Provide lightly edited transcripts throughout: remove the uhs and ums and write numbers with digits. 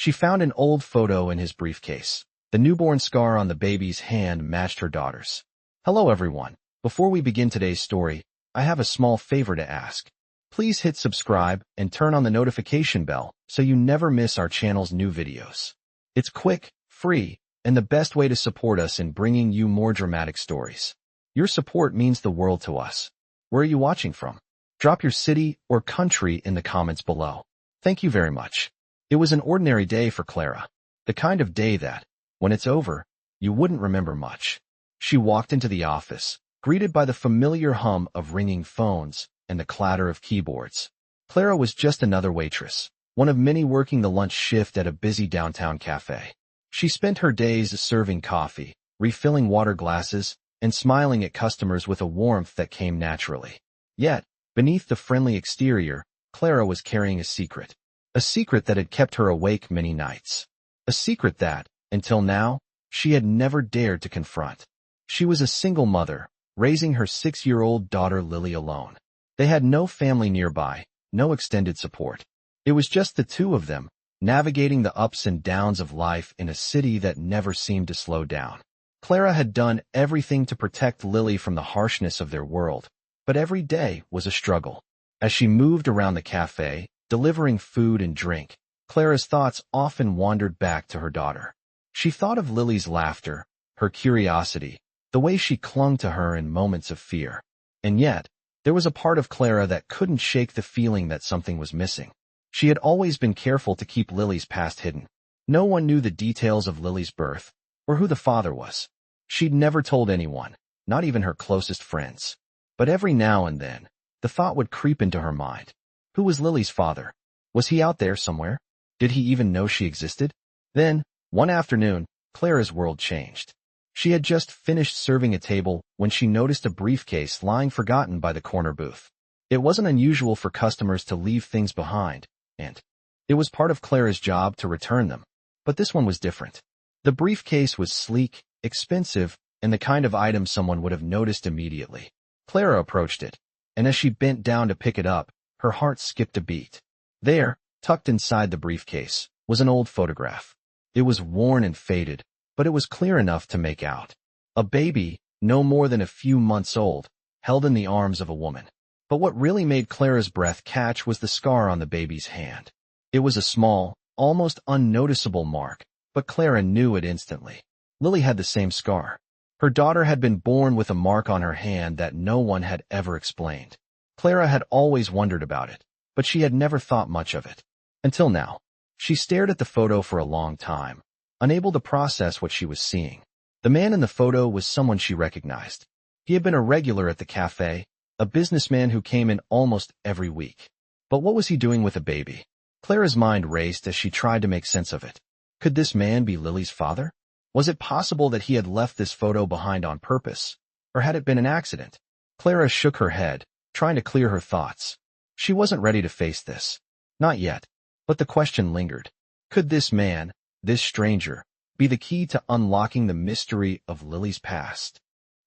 She found an old photo in his briefcase. The newborn scar on the baby's hand matched her daughter's. Hello everyone. Before we begin today's story, I have a small favor to ask. Please hit subscribe and turn on the notification bell so you never miss our channel's new videos. It's quick, free, and the best way to support us in bringing you more dramatic stories. Your support means the world to us. Where are you watching from? Drop your city or country in the comments below. Thank you very much. It was an ordinary day for Clara. The kind of day that, when it's over, you wouldn't remember much. She walked into the office, greeted by the familiar hum of ringing phones and the clatter of keyboards. Clara was just another waitress, one of many working the lunch shift at a busy downtown cafe. She spent her days serving coffee, refilling water glasses, and smiling at customers with a warmth that came naturally. Yet, beneath the friendly exterior, Clara was carrying a secret that had kept her awake many nights. A secret that, until now, she had never dared to confront. She was a single mother, raising her 6-year-old daughter Lily alone. They had no family nearby, no extended support. It was just the two of them, navigating the ups and downs of life in a city that never seemed to slow down. Clara had done everything to protect Lily from the harshness of their world, but every day was a struggle. As she moved around the cafe, delivering food and drink, Clara's thoughts often wandered back to her daughter. She thought of Lily's laughter, her curiosity, the way she clung to her in moments of fear. And yet, there was a part of Clara that couldn't shake the feeling that something was missing. She had always been careful to keep Lily's past hidden. No one knew the details of Lily's birth, or who the father was. She'd never told anyone, not even her closest friends. But every now and then, the thought would creep into her mind. Who was Lily's father? Was he out there somewhere? Did he even know she existed? Then, one afternoon, Clara's world changed. She had just finished serving a table when she noticed a briefcase lying forgotten by the corner booth. It wasn't unusual for customers to leave things behind, and it was part of Clara's job to return them. But this one was different. The briefcase was sleek, expensive, and the kind of item someone would have noticed immediately. Clara approached it, and as she bent down to pick it up, her heart skipped a beat. There, tucked inside the briefcase, was an old photograph. It was worn and faded, but it was clear enough to make out. A baby, no more than a few months old, held in the arms of a woman. But what really made Clara's breath catch was the scar on the baby's hand. It was a small, almost unnoticeable mark, but Clara knew it instantly. Lily had the same scar. Her daughter had been born with a mark on her hand that no one had ever explained. Clara had always wondered about it, but she had never thought much of it. Until now. She stared at the photo for a long time, unable to process what she was seeing. The man in the photo was someone she recognized. He had been a regular at the cafe, a businessman who came in almost every week. But what was he doing with a baby? Clara's mind raced as she tried to make sense of it. Could this man be Lily's father? Was it possible that he had left this photo behind on purpose? Or had it been an accident? Clara shook her head, trying to clear her thoughts. She wasn't ready to face this. Not yet. But the question lingered. Could this man, this stranger, be the key to unlocking the mystery of Lily's past?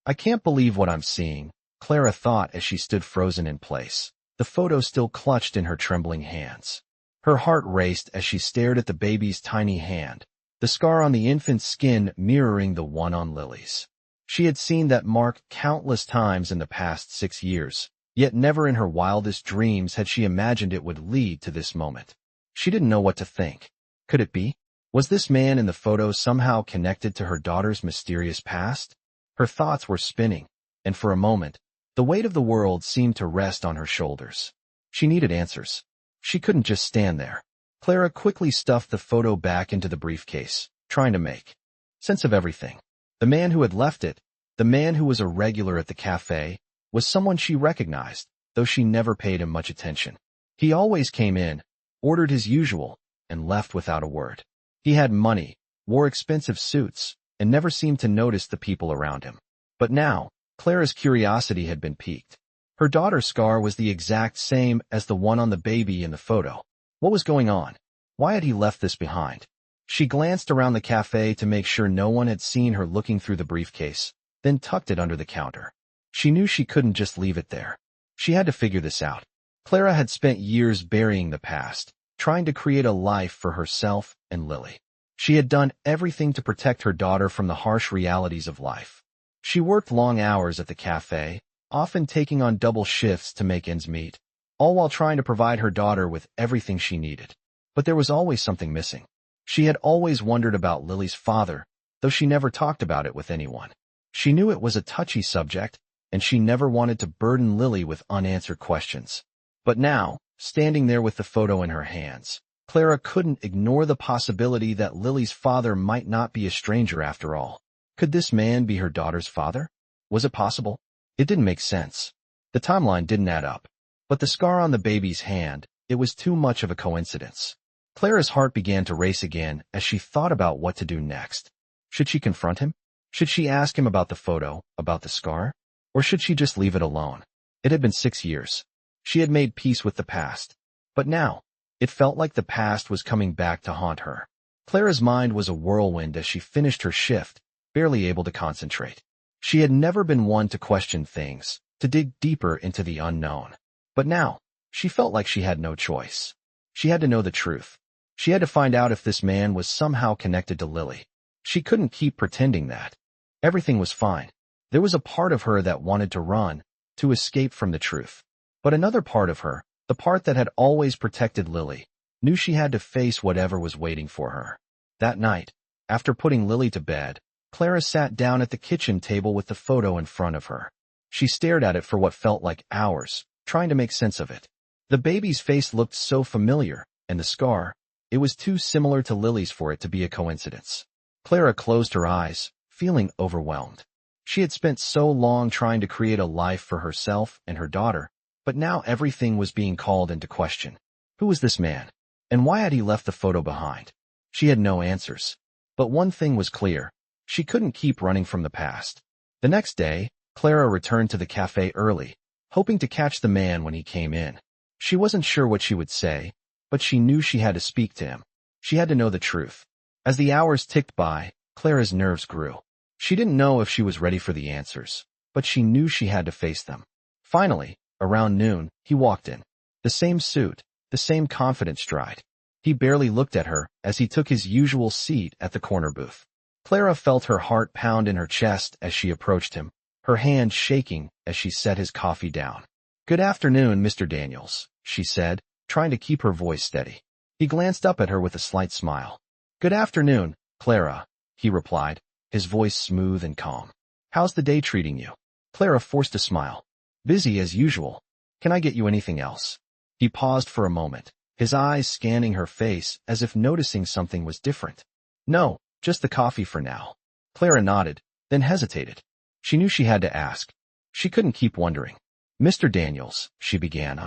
I can't believe what I'm seeing, Clara thought as she stood frozen in place, the photo still clutched in her trembling hands. Her heart raced as she stared at the baby's tiny hand, the scar on the infant's skin mirroring the one on Lily's. She had seen that mark countless times in the past 6 years, yet never in her wildest dreams had she imagined it would lead to this moment. She didn't know what to think. Could it be? Was this man in the photo somehow connected to her daughter's mysterious past? Her thoughts were spinning, and for a moment, the weight of the world seemed to rest on her shoulders. She needed answers. She couldn't just stand there. Clara quickly stuffed the photo back into the briefcase, trying to make sense of everything. The man who had left it, the man who was a regular at the cafe, was someone she recognized, though she never paid him much attention. He always came in, ordered his usual, and left without a word. He had money, wore expensive suits, and never seemed to notice the people around him. But now, Clara's curiosity had been piqued. Her daughter's scar was the exact same as the one on the baby in the photo. What was going on? Why had he left this behind? She glanced around the cafe to make sure no one had seen her looking through the briefcase, then tucked it under the counter. She knew she couldn't just leave it there. She had to figure this out. Clara had spent years burying the past, trying to create a life for herself and Lily. She had done everything to protect her daughter from the harsh realities of life. She worked long hours at the cafe, often taking on double shifts to make ends meet, all while trying to provide her daughter with everything she needed. But there was always something missing. She had always wondered about Lily's father, though she never talked about it with anyone. She knew it was a touchy subject, and she never wanted to burden Lily with unanswered questions. But now, standing there with the photo in her hands, Clara couldn't ignore the possibility that Lily's father might not be a stranger after all. Could this man be her daughter's father? Was it possible? It didn't make sense. The timeline didn't add up. But the scar on the baby's hand, it was too much of a coincidence. Clara's heart began to race again as she thought about what to do next. Should she confront him? Should she ask him about the photo, about the scar? Or should she just leave it alone? It had been 6 years. She had made peace with the past. But now, it felt like the past was coming back to haunt her. Clara's mind was a whirlwind as she finished her shift, barely able to concentrate. She had never been one to question things, to dig deeper into the unknown. But now, she felt like she had no choice. She had to know the truth. She had to find out if this man was somehow connected to Lily. She couldn't keep pretending that everything was fine. There was a part of her that wanted to run, to escape from the truth. But another part of her, the part that had always protected Lily, knew she had to face whatever was waiting for her. That night, after putting Lily to bed, Clara sat down at the kitchen table with the photo in front of her. She stared at it for what felt like hours, trying to make sense of it. The baby's face looked so familiar, and the scar, it was too similar to Lily's for it to be a coincidence. Clara closed her eyes, feeling overwhelmed. She had spent so long trying to create a life for herself and her daughter, but now everything was being called into question. Who was this man? And why had he left the photo behind? She had no answers. But one thing was clear. She couldn't keep running from the past. The next day, Clara returned to the cafe early, hoping to catch the man when he came in. She wasn't sure what she would say, but she knew she had to speak to him. She had to know the truth. As the hours ticked by, Clara's nerves grew. She didn't know if she was ready for the answers, but she knew she had to face them. Finally, around noon, he walked in. The same suit, the same confident stride. He barely looked at her as he took his usual seat at the corner booth. Clara felt her heart pound in her chest as she approached him, her hand shaking as she set his coffee down. "Good afternoon, Mr. Daniels," she said, trying to keep her voice steady. He glanced up at her with a slight smile. "Good afternoon, Clara," he replied, his voice smooth and calm. "How's the day treating you?" Clara forced a smile. "Busy as usual. Can I get you anything else?" He paused for a moment, his eyes scanning her face as if noticing something was different. "No, just the coffee for now." Clara nodded, then hesitated. She knew she had to ask. She couldn't keep wondering. "Mr. Daniels," she began,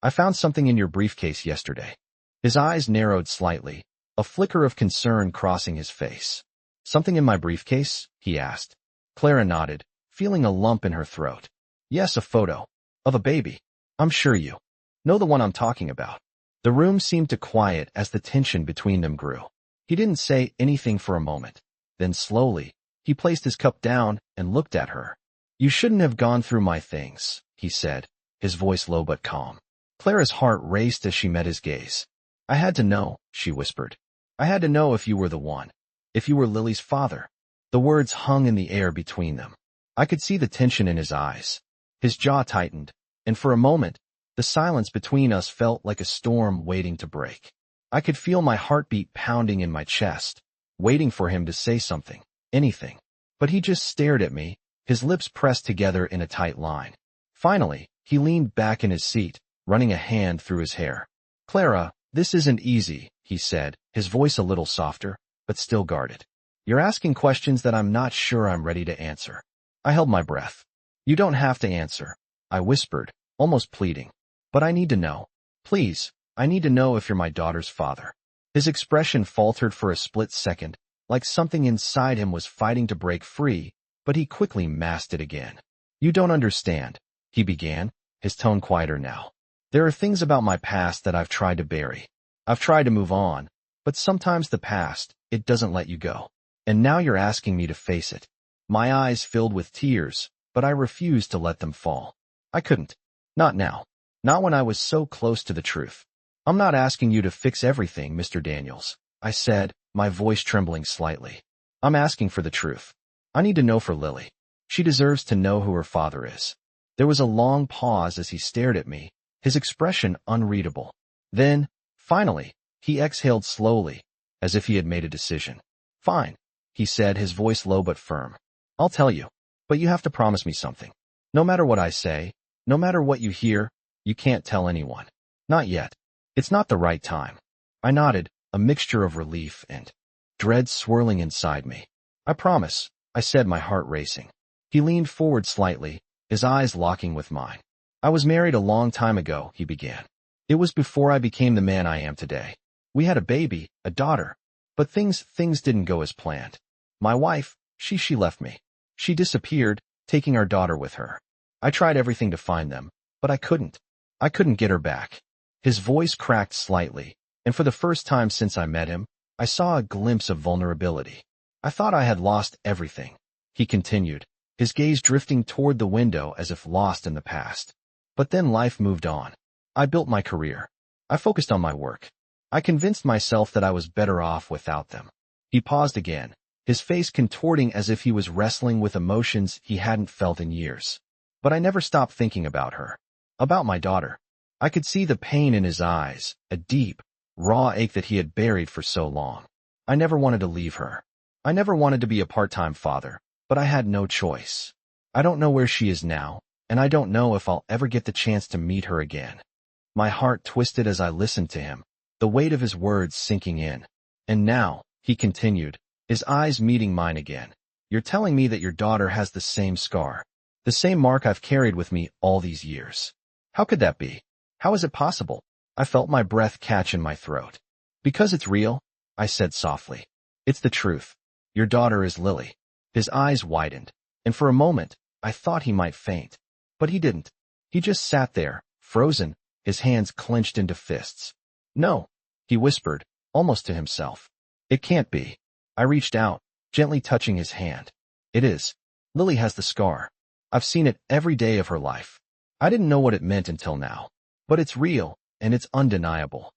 I found something in your briefcase yesterday." His eyes narrowed slightly, a flicker of concern crossing his face. "Something in my briefcase?" he asked. Clara nodded, feeling a lump in her throat. "Yes, a photo. Of a baby. I'm sure you know the one I'm talking about." The room seemed to quiet as the tension between them grew. He didn't say anything for a moment. Then slowly, he placed his cup down and looked at her. "You shouldn't have gone through my things," he said, his voice low but calm. Clara's heart raced as she met his gaze. "I had to know," she whispered. "I had to know if you were the one. If you were Lily's father." The words hung in the air between them. I could see the tension in his eyes. His jaw tightened, and for a moment, the silence between us felt like a storm waiting to break. I could feel my heartbeat pounding in my chest, waiting for him to say something, anything. But he just stared at me, his lips pressed together in a tight line. Finally, he leaned back in his seat, running a hand through his hair. "Clara, this isn't easy," he said, his voice a little softer, but still guarded. "You're asking questions that I'm not sure I'm ready to answer." I held my breath. "You don't have to answer," I whispered, almost pleading. "But I need to know. Please, I need to know if you're my daughter's father." His expression faltered for a split second, like something inside him was fighting to break free, but he quickly masked it again. "You don't understand," he began, his tone quieter now. "There are things about my past that I've tried to bury. I've tried to move on, but sometimes the past, it doesn't let you go. And now you're asking me to face it." My eyes filled with tears, but I refused to let them fall. I couldn't. Not now. Not when I was so close to the truth. I'm not asking you to fix everything, Mr. Daniels, I said, my voice trembling slightly. I'm asking for the truth. I need to know for Lily. She deserves to know who her father is. There was a long pause as he stared at me, his expression unreadable. Then, finally, he exhaled slowly, as if he had made a decision. Fine, he said, his voice low but firm. I'll tell you, but you have to promise me something. No matter what I say, no matter what you hear, you can't tell anyone. Not yet. It's not the right time. I nodded, a mixture of relief and dread swirling inside me. I promise, I said, my heart racing. He leaned forward slightly, his eyes locking with mine. I was married a long time ago, he began. It was before I became the man I am today. We had a baby, a daughter. But things didn't go as planned. My wife, she left me. She disappeared, taking our daughter with her. I tried everything to find them, but I couldn't. I couldn't get her back. His voice cracked slightly, and for the first time since I met him, I saw a glimpse of vulnerability. I thought I had lost everything, he continued, his gaze drifting toward the window as if lost in the past. But then life moved on. I built my career. I focused on my work. I convinced myself that I was better off without them. He paused again, his face contorting as if he was wrestling with emotions he hadn't felt in years. But I never stopped thinking about her. About my daughter. I could see the pain in his eyes, a deep, raw ache that he had buried for so long. I never wanted to leave her. I never wanted to be a part-time father, but I had no choice. I don't know where she is now, and I don't know if I'll ever get the chance to meet her again. My heart twisted as I listened to him, the weight of his words sinking in. And now, he continued, his eyes meeting mine again, you're telling me that your daughter has the same scar, the same mark I've carried with me all these years. How could that be? How is it possible? I felt my breath catch in my throat. Because it's real, I said softly. It's the truth. Your daughter is Lily. His eyes widened, and for a moment, I thought he might faint. But he didn't. He just sat there, frozen, his hands clenched into fists. No, he whispered, almost to himself. It can't be. I reached out, gently touching his hand. It is. Lily has the scar. I've seen it every day of her life. I didn't know what it meant until now. But it's real, and it's undeniable.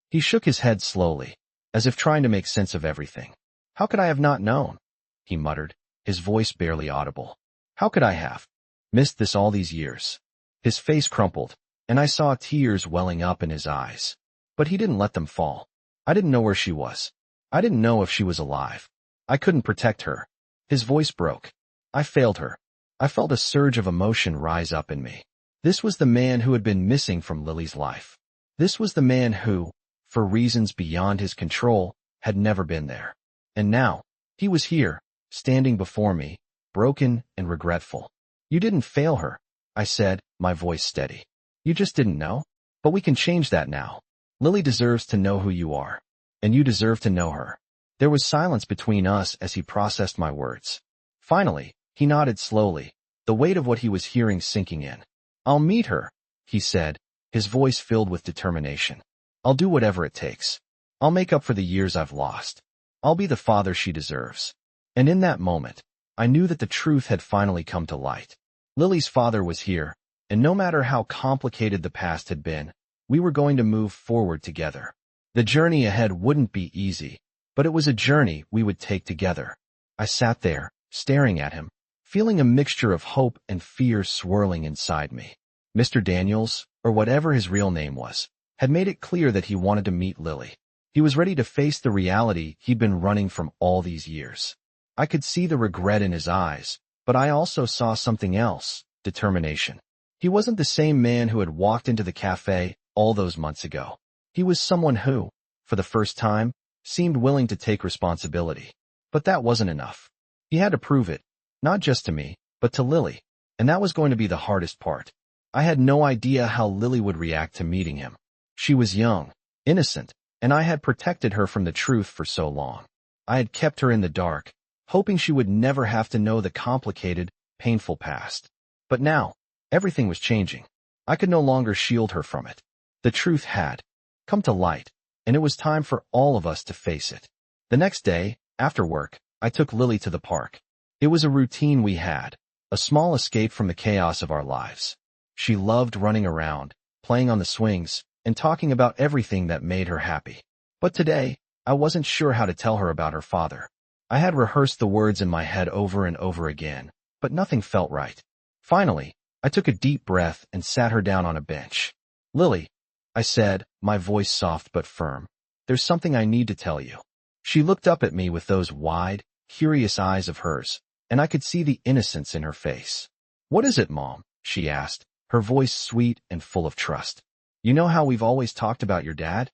He shook his head slowly, as if trying to make sense of everything. How could I have not known? He muttered, his voice barely audible. How could I have missed this all these years? His face crumpled, and I saw tears welling up in his eyes. But he didn't let them fall. I didn't know where she was. I didn't know if she was alive. I couldn't protect her. His voice broke. I failed her. I felt a surge of emotion rise up in me. This was the man who had been missing from Lily's life. This was the man who, for reasons beyond his control, had never been there. And now, he was here, standing before me, broken and regretful. You didn't fail her, I said, my voice steady. You just didn't know? But we can change that now. Lily deserves to know who you are. And you deserve to know her. There was silence between us as he processed my words. Finally, he nodded slowly, the weight of what he was hearing sinking in. I'll meet her, he said, his voice filled with determination. I'll do whatever it takes. I'll make up for the years I've lost. I'll be the father she deserves. And in that moment, I knew that the truth had finally come to light. Lily's father was here, and no matter how complicated the past had been, we were going to move forward together. The journey ahead wouldn't be easy, but it was a journey we would take together. I sat there, staring at him, feeling a mixture of hope and fear swirling inside me. Mr. Daniels, or whatever his real name was, had made it clear that he wanted to meet Lily. He was ready to face the reality he'd been running from all these years. I could see the regret in his eyes, but I also saw something else, determination. He wasn't the same man who had walked into the cafe all those months ago. He was someone who, for the first time, seemed willing to take responsibility. But that wasn't enough. He had to prove it, not just to me, but to Lily, and that was going to be the hardest part. I had no idea how Lily would react to meeting him. She was young, innocent, and I had protected her from the truth for so long. I had kept her in the dark, hoping she would never have to know the complicated, painful past. But now, everything was changing. I could no longer shield her from it. The truth had come to light, and it was time for all of us to face it. The next day, after work, I took Lily to the park. It was a routine we had, a small escape from the chaos of our lives. She loved running around, playing on the swings, and talking about everything that made her happy. But today, I wasn't sure how to tell her about her father. I had rehearsed the words in my head over and over again, but nothing felt right. Finally, I took a deep breath and sat her down on a bench. "Lily," I said, my voice soft but firm, "there's something I need to tell you." She looked up at me with those wide, curious eyes of hers, and I could see the innocence in her face. "What is it, Mom?" she asked, her voice sweet and full of trust. "You know how we've always talked about your dad?"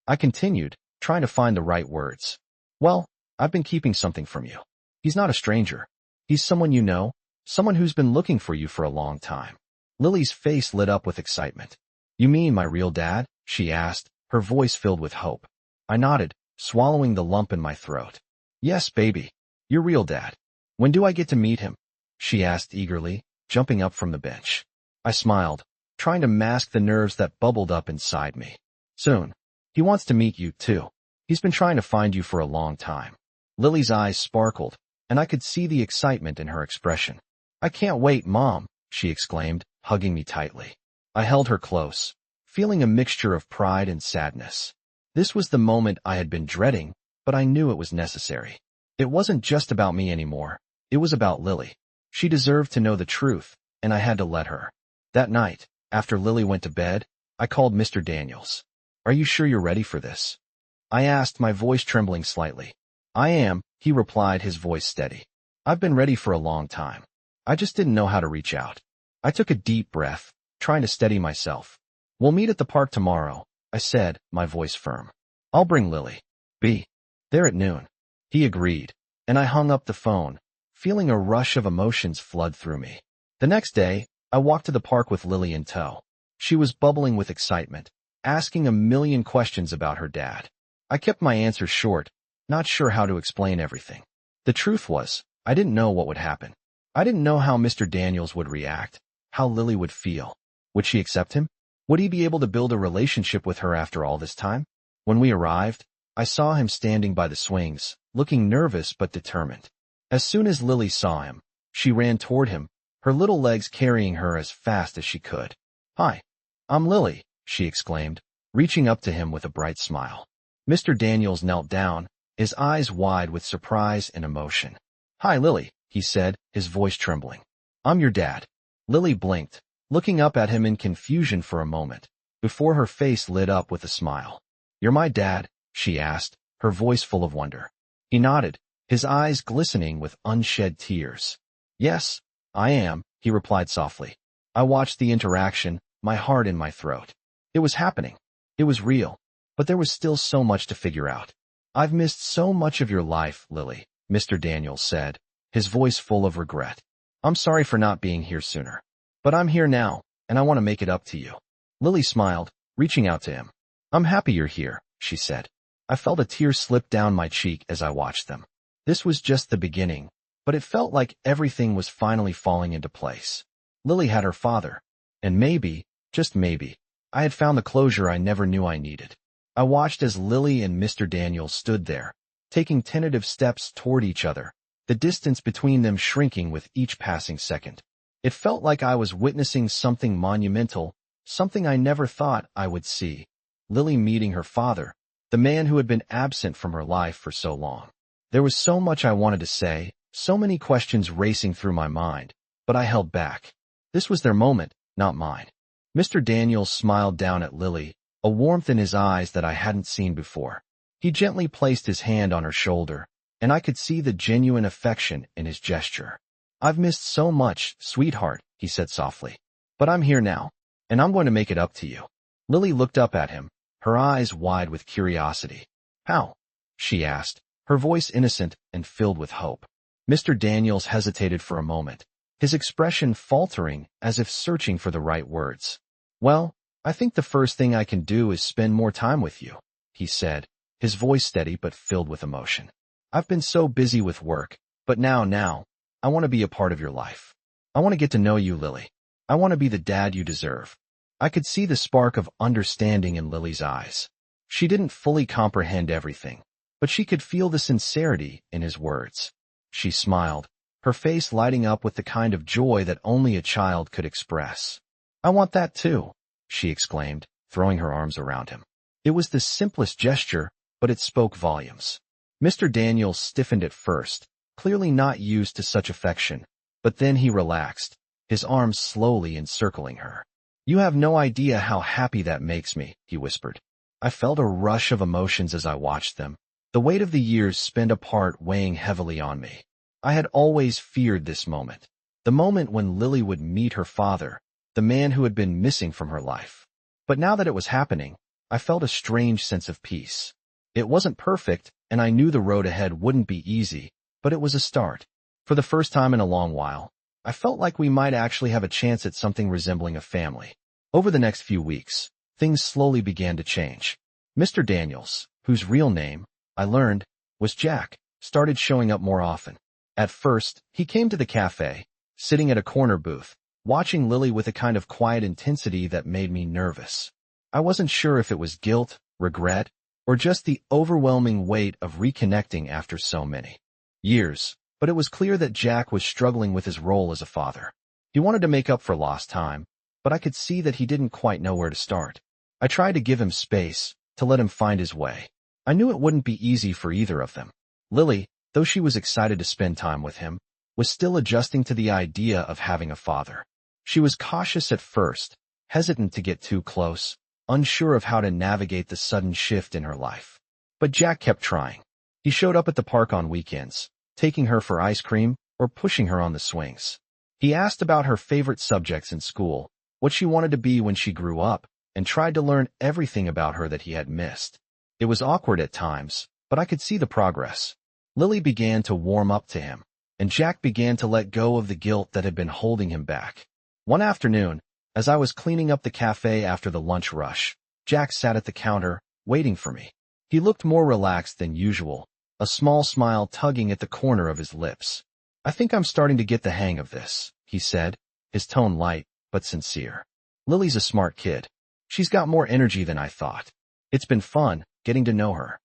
I continued, trying to find the right words. "Well, I've been keeping something from you. He's not a stranger. He's someone you know, someone who's been looking for you for a long time." Lily's face lit up with excitement. "You mean my real dad?" she asked, her voice filled with hope. I nodded, swallowing the lump in my throat. "Yes, baby. Your real dad. When do I get to meet him?" she asked eagerly, jumping up from the bench. I smiled, trying to mask the nerves that bubbled up inside me. "Soon. He wants to meet you, too. He's been trying to find you for a long time." Lily's eyes sparkled, and I could see the excitement in her expression. "I can't wait, Mom," she exclaimed, hugging me tightly. I held her close, feeling a mixture of pride and sadness. This was the moment I had been dreading, but I knew it was necessary. It wasn't just about me anymore. It was about Lily. She deserved to know the truth, and I had to let her. That night, after Lily went to bed, I called Mr. Daniels. "Are you sure you're ready for this?" I asked, my voice trembling slightly. "I am," he replied, his voice steady. "I've been ready for a long time. I just didn't know how to reach out." I took a deep breath, trying to steady myself. "We'll meet at the park tomorrow," I said, my voice firm. "I'll bring Lily. Be there at noon." He agreed, and I hung up the phone, feeling a rush of emotions flood through me. The next day, I walked to the park with Lily in tow. She was bubbling with excitement, asking a million questions about her dad. I kept my answers short, not sure how to explain everything. The truth was, I didn't know what would happen. I didn't know how Mr. Daniels would react, how Lily would feel. Would she accept him? Would he be able to build a relationship with her after all this time? When we arrived, I saw him standing by the swings, looking nervous but determined. As soon as Lily saw him, she ran toward him, her little legs carrying her as fast as she could. "Hi, I'm Lily," she exclaimed, reaching up to him with a bright smile. Mr. Daniels knelt down, his eyes wide with surprise and emotion. "Hi, Lily," he said, his voice trembling. "I'm your dad." Lily blinked, looking up at him in confusion for a moment, before her face lit up with a smile. "You're my dad?" she asked, her voice full of wonder. He nodded, his eyes glistening with unshed tears. "Yes, I am," he replied softly. I watched the interaction, my heart in my throat. It was happening. It was real. But there was still so much to figure out. "I've missed so much of your life, Lily," Mr. Daniels said, his voice full of regret. "I'm sorry for not being here sooner. But I'm here now, and I want to make it up to you." Lily smiled, reaching out to him. "I'm happy you're here," she said. I felt a tear slip down my cheek as I watched them. This was just the beginning, but it felt like everything was finally falling into place. Lily had her father, and maybe, just maybe, I had found the closure I never knew I needed. I watched as Lily and Mr. Daniels stood there, taking tentative steps toward each other, the distance between them shrinking with each passing second. It felt like I was witnessing something monumental, something I never thought I would see. Lily meeting her father, the man who had been absent from her life for so long. There was so much I wanted to say, so many questions racing through my mind, but I held back. This was their moment, not mine. Mr. Daniels smiled down at Lily, a warmth in his eyes that I hadn't seen before. He gently placed his hand on her shoulder, and I could see the genuine affection in his gesture. "I've missed so much, sweetheart," he said softly. "But I'm here now, and I'm going to make it up to you." Lily looked up at him, her eyes wide with curiosity. "How?" she asked, her voice innocent and filled with hope. Mr. Daniels hesitated for a moment, his expression faltering as if searching for the right words. "Well, I think the first thing I can do is spend more time with you," he said, his voice steady but filled with emotion. "I've been so busy with work, but now, I want to be a part of your life. I want to get to know you, Lily. I want to be the dad you deserve." I could see the spark of understanding in Lily's eyes. She didn't fully comprehend everything, but she could feel the sincerity in his words. She smiled, her face lighting up with the kind of joy that only a child could express. "I want that too," she exclaimed, throwing her arms around him. It was the simplest gesture, but it spoke volumes. Mr. Daniels stiffened at first, clearly not used to such affection, but then he relaxed, his arms slowly encircling her. "You have no idea how happy that makes me," he whispered. I felt a rush of emotions as I watched them, the weight of the years spent apart weighing heavily on me. I had always feared this moment, the moment when Lily would meet her father, the man who had been missing from her life. But now that it was happening, I felt a strange sense of peace. It wasn't perfect, and I knew the road ahead wouldn't be easy, but it was a start. For the first time in a long while, I felt like we might actually have a chance at something resembling a family. Over the next few weeks, things slowly began to change. Mr. Daniels, whose real name, I learned, was Jack, started showing up more often. At first, he came to the cafe, sitting at a corner booth, watching Lily with a kind of quiet intensity that made me nervous. I wasn't sure if it was guilt, regret, or just the overwhelming weight of reconnecting after so many years, but it was clear that Jack was struggling with his role as a father. He wanted to make up for lost time, but I could see that he didn't quite know where to start. I tried to give him space, to let him find his way. I knew it wouldn't be easy for either of them. Lily, though she was excited to spend time with him, was still adjusting to the idea of having a father. She was cautious at first, hesitant to get too close, unsure of how to navigate the sudden shift in her life. But Jack kept trying. He showed up at the park on weekends, taking her for ice cream or pushing her on the swings. He asked about her favorite subjects in school, what she wanted to be when she grew up, and tried to learn everything about her that he had missed. It was awkward at times, but I could see the progress. Lily began to warm up to him, and Jack began to let go of the guilt that had been holding him back. One afternoon, as I was cleaning up the cafe after the lunch rush, Jack sat at the counter, waiting for me. He looked more relaxed than usual, a small smile tugging at the corner of his lips. "I think I'm starting to get the hang of this," he said, his tone light but sincere. "Lily's a smart kid. She's got more energy than I thought. It's been fun, getting to know her."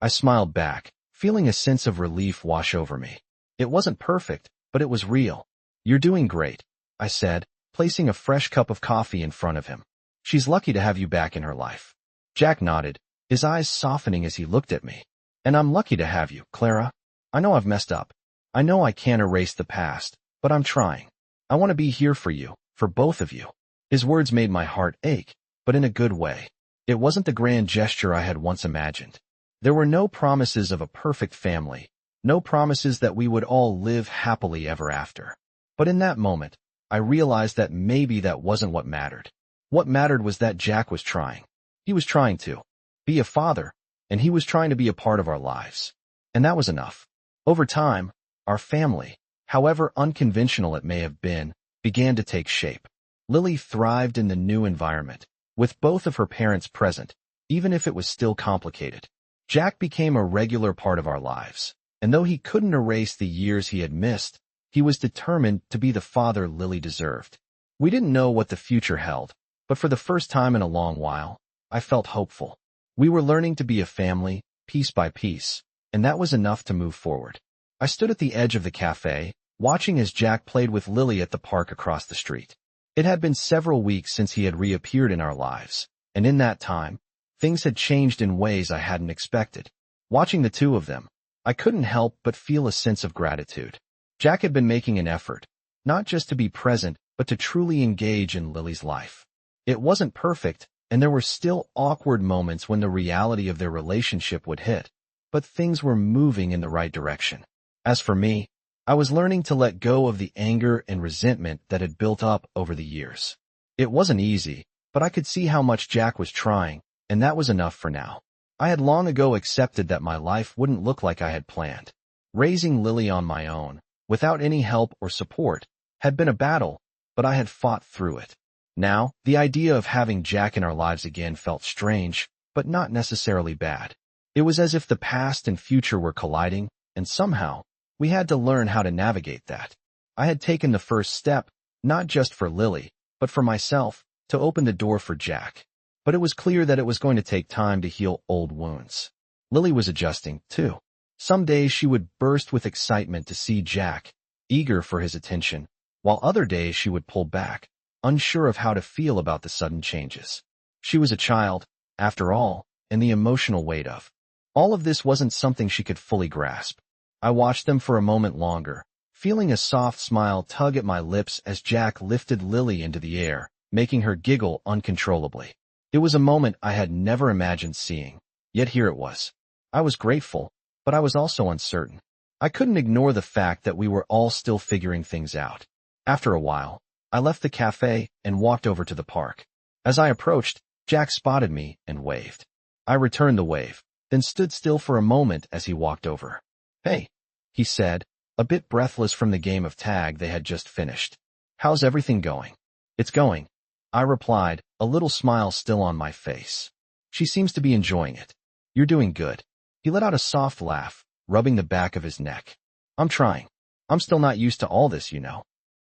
I smiled back, feeling a sense of relief wash over me. It wasn't perfect, but it was real. "You're doing great," I said, placing a fresh cup of coffee in front of him. "She's lucky to have you back in her life." Jack nodded, his eyes softening as he looked at me. "And I'm lucky to have you, Clara. I know I've messed up. I know I can't erase the past, but I'm trying. I want to be here for you, for both of you." His words made my heart ache, but in a good way. It wasn't the grand gesture I had once imagined. There were no promises of a perfect family, no promises that we would all live happily ever after. But in that moment, I realized that maybe that wasn't what mattered. What mattered was that Jack was trying. He was trying to be a father, and he was trying to be a part of our lives. And that was enough. Over time, our family, however unconventional it may have been, began to take shape. Lily thrived in the new environment, with both of her parents present, even if it was still complicated. Jack became a regular part of our lives, and though he couldn't erase the years he had missed, he was determined to be the father Lily deserved. We didn't know what the future held, but for the first time in a long while, I felt hopeful. We were learning to be a family, piece by piece, and that was enough to move forward. I stood at the edge of the cafe, watching as Jack played with Lily at the park across the street. It had been several weeks since he had reappeared in our lives, and in that time, things had changed in ways I hadn't expected. Watching the two of them, I couldn't help but feel a sense of gratitude. Jack had been making an effort, not just to be present, but to truly engage in Lily's life. It wasn't perfect, and there were still awkward moments when the reality of their relationship would hit, but things were moving in the right direction. As for me, I was learning to let go of the anger and resentment that had built up over the years. It wasn't easy, but I could see how much Jack was trying, and that was enough for now. I had long ago accepted that my life wouldn't look like I had planned. Raising Lily on my own, without any help or support, had been a battle, but I had fought through it. Now, the idea of having Jack in our lives again felt strange, but not necessarily bad. It was as if the past and future were colliding, and somehow, we had to learn how to navigate that. I had taken the first step, not just for Lily, but for myself, to open the door for Jack. But it was clear that it was going to take time to heal old wounds. Lily was adjusting, too. Some days she would burst with excitement to see Jack, eager for his attention, while other days she would pull back, unsure of how to feel about the sudden changes. She was a child, after all, and the emotional weight of all of this wasn't something she could fully grasp. I watched them for a moment longer, feeling a soft smile tug at my lips as Jack lifted Lily into the air, making her giggle uncontrollably. It was a moment I had never imagined seeing, yet here it was. I was grateful, but I was also uncertain. I couldn't ignore the fact that we were all still figuring things out. After a while, I left the cafe and walked over to the park. As I approached, Jack spotted me and waved. I returned the wave, then stood still for a moment as he walked over. "Hey," he said, a bit breathless from the game of tag they had just finished. "How's everything going?" "It's going," I replied, a little smile still on my face. "She seems to be enjoying it." "You're doing good." He let out a soft laugh, rubbing the back of his neck. "I'm trying. I'm still not used to all this, you know."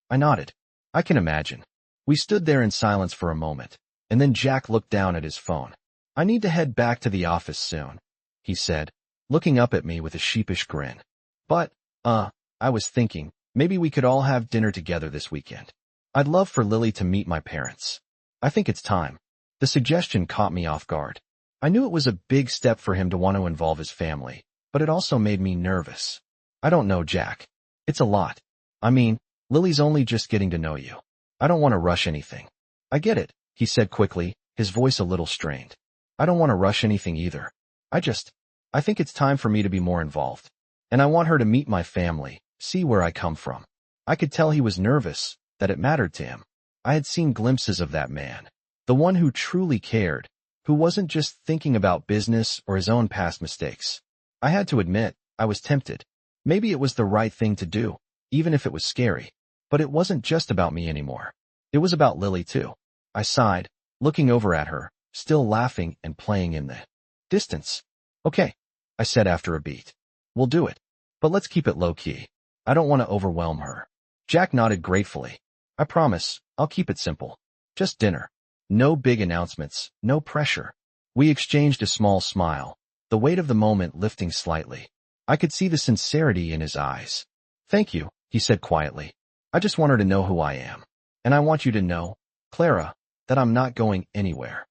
I nodded. "I can imagine." We stood there in silence for a moment, and then Jack looked down at his phone. "I need to head back to the office soon," he said, looking up at me with a sheepish grin. "But, I was thinking, maybe we could all have dinner together this weekend. I'd love for Lily to meet my parents. I think it's time." The suggestion caught me off guard. I knew it was a big step for him to want to involve his family, but it also made me nervous. "I don't know, Jack. It's a lot. I mean, Lily's only just getting to know you. I don't want to rush anything." "I get it," he said quickly, his voice a little strained. "I don't want to rush anything either. I think it's time for me to be more involved. And I want her to meet my family, see where I come from." I could tell he was nervous, that it mattered to him. I had seen glimpses of that man, the one who truly cared, who wasn't just thinking about business or his own past mistakes. I had to admit, I was tempted. Maybe it was the right thing to do, even if it was scary. But it wasn't just about me anymore. It was about Lily too. I sighed, looking over at her, still laughing and playing in the distance. "Okay," I said after a beat. "We'll do it. But let's keep it low-key. I don't want to overwhelm her." Jack nodded gratefully. "I promise, I'll keep it simple. Just dinner. No big announcements, no pressure." We exchanged a small smile, the weight of the moment lifting slightly. I could see the sincerity in his eyes. "Thank you," he said quietly. "I just want her to know who I am. And I want you to know, Clara, that I'm not going anywhere."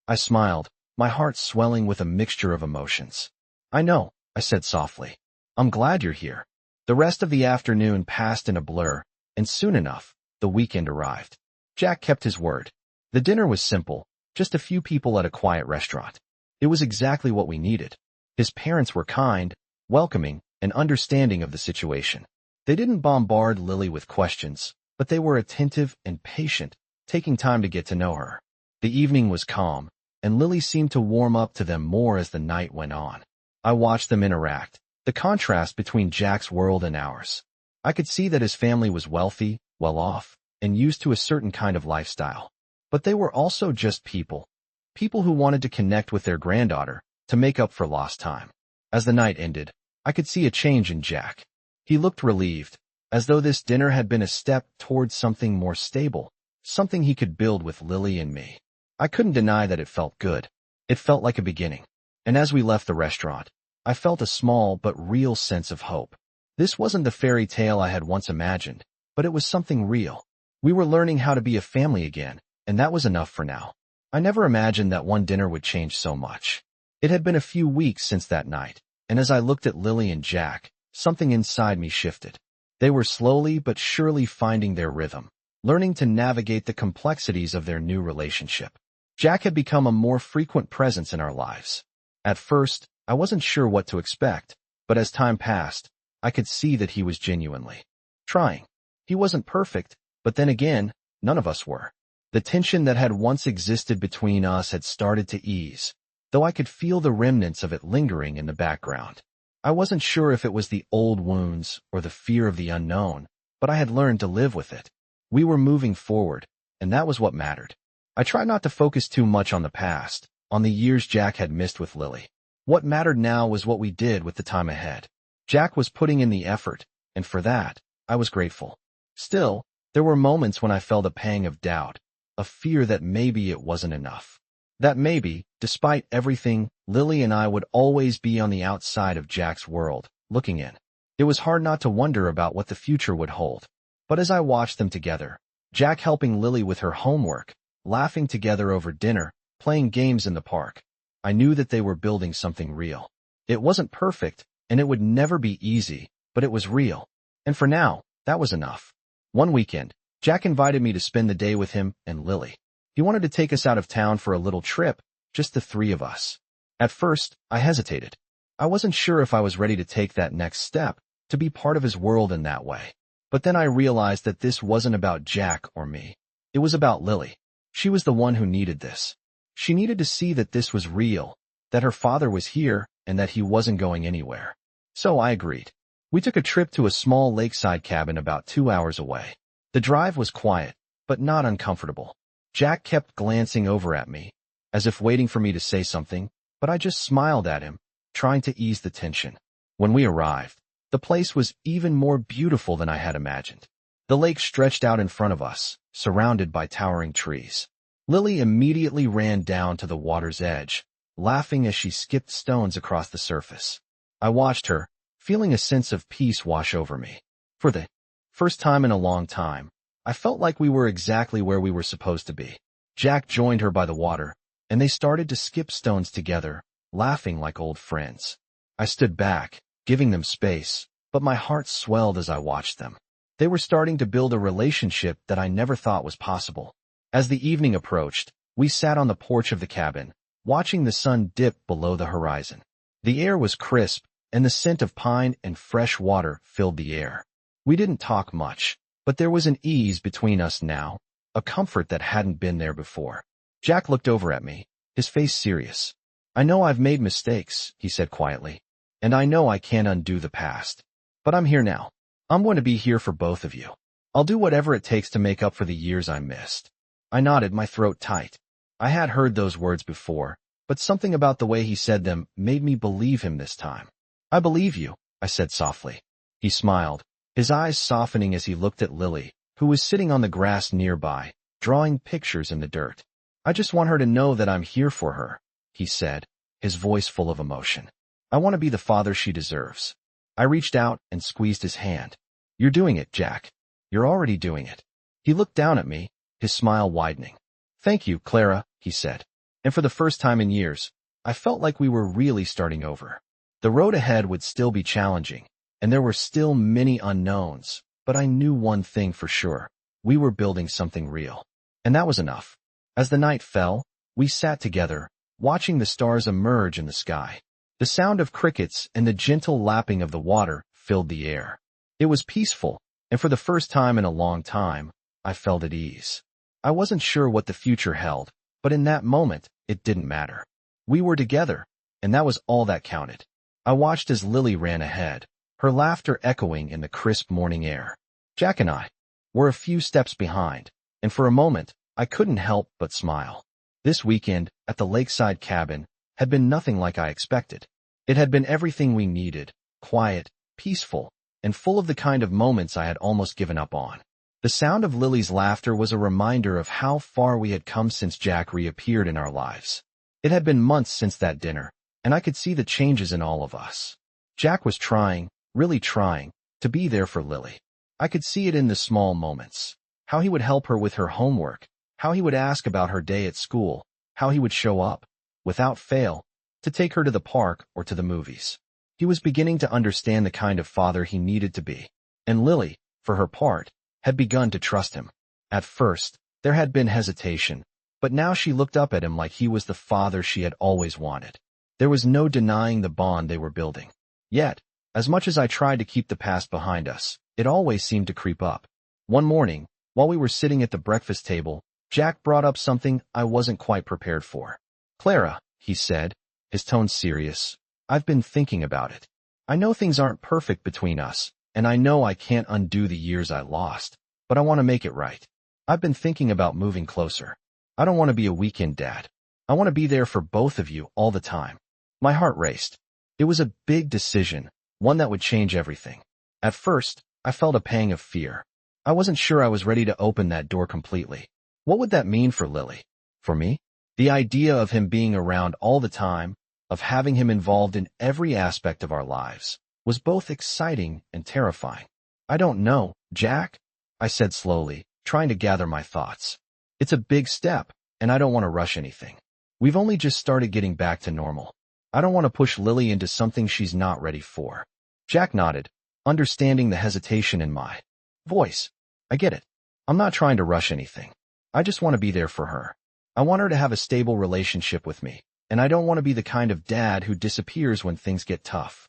I smiled, my heart swelling with a mixture of emotions. "I know," I said softly. "I'm glad you're here." The rest of the afternoon passed in a blur, and soon enough, the weekend arrived. Jack kept his word. The dinner was simple, just a few people at a quiet restaurant. It was exactly what we needed. His parents were kind, welcoming, and understanding of the situation. They didn't bombard Lily with questions, but they were attentive and patient, taking time to get to know her. The evening was calm, and Lily seemed to warm up to them more as the night went on. I watched them interact, the contrast between Jack's world and ours. I could see that his family was wealthy, well off, and used to a certain kind of lifestyle. But they were also just people. People who wanted to connect with their granddaughter, to make up for lost time. As the night ended, I could see a change in Jack. He looked relieved, as though this dinner had been a step towards something more stable, something he could build with Lily and me. I couldn't deny that it felt good. It felt like a beginning. And as we left the restaurant, I felt a small but real sense of hope. This wasn't the fairy tale I had once imagined, but it was something real. We were learning how to be a family again, and that was enough for now. I never imagined that one dinner would change so much. It had been a few weeks since that night, and as I looked at Lily and Jack, something inside me shifted. They were slowly but surely finding their rhythm, learning to navigate the complexities of their new relationship. Jack had become a more frequent presence in our lives. At first, I wasn't sure what to expect, but as time passed, I could see that he was genuinely trying. He wasn't perfect, but then again, none of us were. The tension that had once existed between us had started to ease, though I could feel the remnants of it lingering in the background. I wasn't sure if it was the old wounds or the fear of the unknown, but I had learned to live with it. We were moving forward, and that was what mattered. I tried not to focus too much on the past, on the years Jack had missed with Lily. What mattered now was what we did with the time ahead. Jack was putting in the effort, and for that, I was grateful. Still, there were moments when I felt a pang of doubt, a fear that maybe it wasn't enough. That maybe, despite everything, Lily and I would always be on the outside of Jack's world, looking in. It was hard not to wonder about what the future would hold. But as I watched them together, Jack helping Lily with her homework, laughing together over dinner, playing games in the park. I knew that they were building something real. It wasn't perfect, and it would never be easy, but it was real. And for now, that was enough. One weekend, Jack invited me to spend the day with him and Lily. He wanted to take us out of town for a little trip, just the three of us. At first, I hesitated. I wasn't sure if I was ready to take that next step, to be part of his world in that way. But then I realized that this wasn't about Jack or me. It was about Lily. She was the one who needed this. She needed to see that this was real, that her father was here, and that he wasn't going anywhere. So I agreed. We took a trip to a small lakeside cabin about 2 hours away. The drive was quiet, but not uncomfortable. Jack kept glancing over at me, as if waiting for me to say something, but I just smiled at him, trying to ease the tension. When we arrived, the place was even more beautiful than I had imagined. The lake stretched out in front of us, surrounded by towering trees. Lily immediately ran down to the water's edge, laughing as she skipped stones across the surface. I watched her, feeling a sense of peace wash over me. For the first time in a long time, I felt like we were exactly where we were supposed to be. Jack joined her by the water, and they started to skip stones together, laughing like old friends. I stood back, giving them space, but my heart swelled as I watched them. They were starting to build a relationship that I never thought was possible. As the evening approached, we sat on the porch of the cabin, watching the sun dip below the horizon. The air was crisp, and the scent of pine and fresh water filled the air. We didn't talk much, but there was an ease between us now, a comfort that hadn't been there before. Jack looked over at me, his face serious. "I know I've made mistakes," he said quietly, "and I know I can't undo the past. But I'm here now. I'm going to be here for both of you. I'll do whatever it takes to make up for the years I missed." I nodded, my throat tight. I had heard those words before, but something about the way he said them made me believe him this time. "I believe you," I said softly. He smiled, his eyes softening as he looked at Lily, who was sitting on the grass nearby, drawing pictures in the dirt. "I just want her to know that I'm here for her," he said, his voice full of emotion. "I want to be the father she deserves." I reached out and squeezed his hand. "You're doing it, Jack. You're already doing it." He looked down at me, his smile widening. "Thank you, Clara," he said. And for the first time in years, I felt like we were really starting over. The road ahead would still be challenging, and there were still many unknowns, but I knew one thing for sure. We were building something real. And that was enough. As the night fell, we sat together, watching the stars emerge in the sky. The sound of crickets and the gentle lapping of the water filled the air. It was peaceful, and for the first time in a long time, I felt at ease. I wasn't sure what the future held, but in that moment, it didn't matter. We were together, and that was all that counted. I watched as Lily ran ahead, her laughter echoing in the crisp morning air. Jack and I were a few steps behind, and for a moment, I couldn't help but smile. This weekend, at the lakeside cabin, had been nothing like I expected. It had been everything we needed, quiet, peaceful, and full of the kind of moments I had almost given up on. The sound of Lily's laughter was a reminder of how far we had come since Jack reappeared in our lives. It had been months since that dinner, and I could see the changes in all of us. Jack was trying, really trying, to be there for Lily. I could see it in the small moments. How he would help her with her homework, how he would ask about her day at school, how he would show up, without fail, to take her to the park or to the movies. He was beginning to understand the kind of father he needed to be, and Lily, for her part, had begun to trust him. At first, there had been hesitation, but now she looked up at him like he was the father she had always wanted. There was no denying the bond they were building. Yet, as much as I tried to keep the past behind us, it always seemed to creep up. One morning, while we were sitting at the breakfast table, Jack brought up something I wasn't quite prepared for. "Clara," he said, his tone serious, "I've been thinking about it. I know things aren't perfect between us, and I know I can't undo the years I lost, but I want to make it right. I've been thinking about moving closer. I don't want to be a weekend dad. I want to be there for both of you all the time." My heart raced. It was a big decision, one that would change everything. At first, I felt a pang of fear. I wasn't sure I was ready to open that door completely. What would that mean for Lily? For me? The idea of him being around all the time, of having him involved in every aspect of our lives, was both exciting and terrifying. "I don't know, Jack," I said slowly, trying to gather my thoughts. "It's a big step, and I don't want to rush anything. We've only just started getting back to normal. I don't want to push Lily into something she's not ready for. Jack nodded, understanding the hesitation in my voice. I get it. I'm not trying to rush anything. I just want to be there for her. I want her to have a stable relationship with me, and I don't want to be the kind of dad who disappears when things get tough.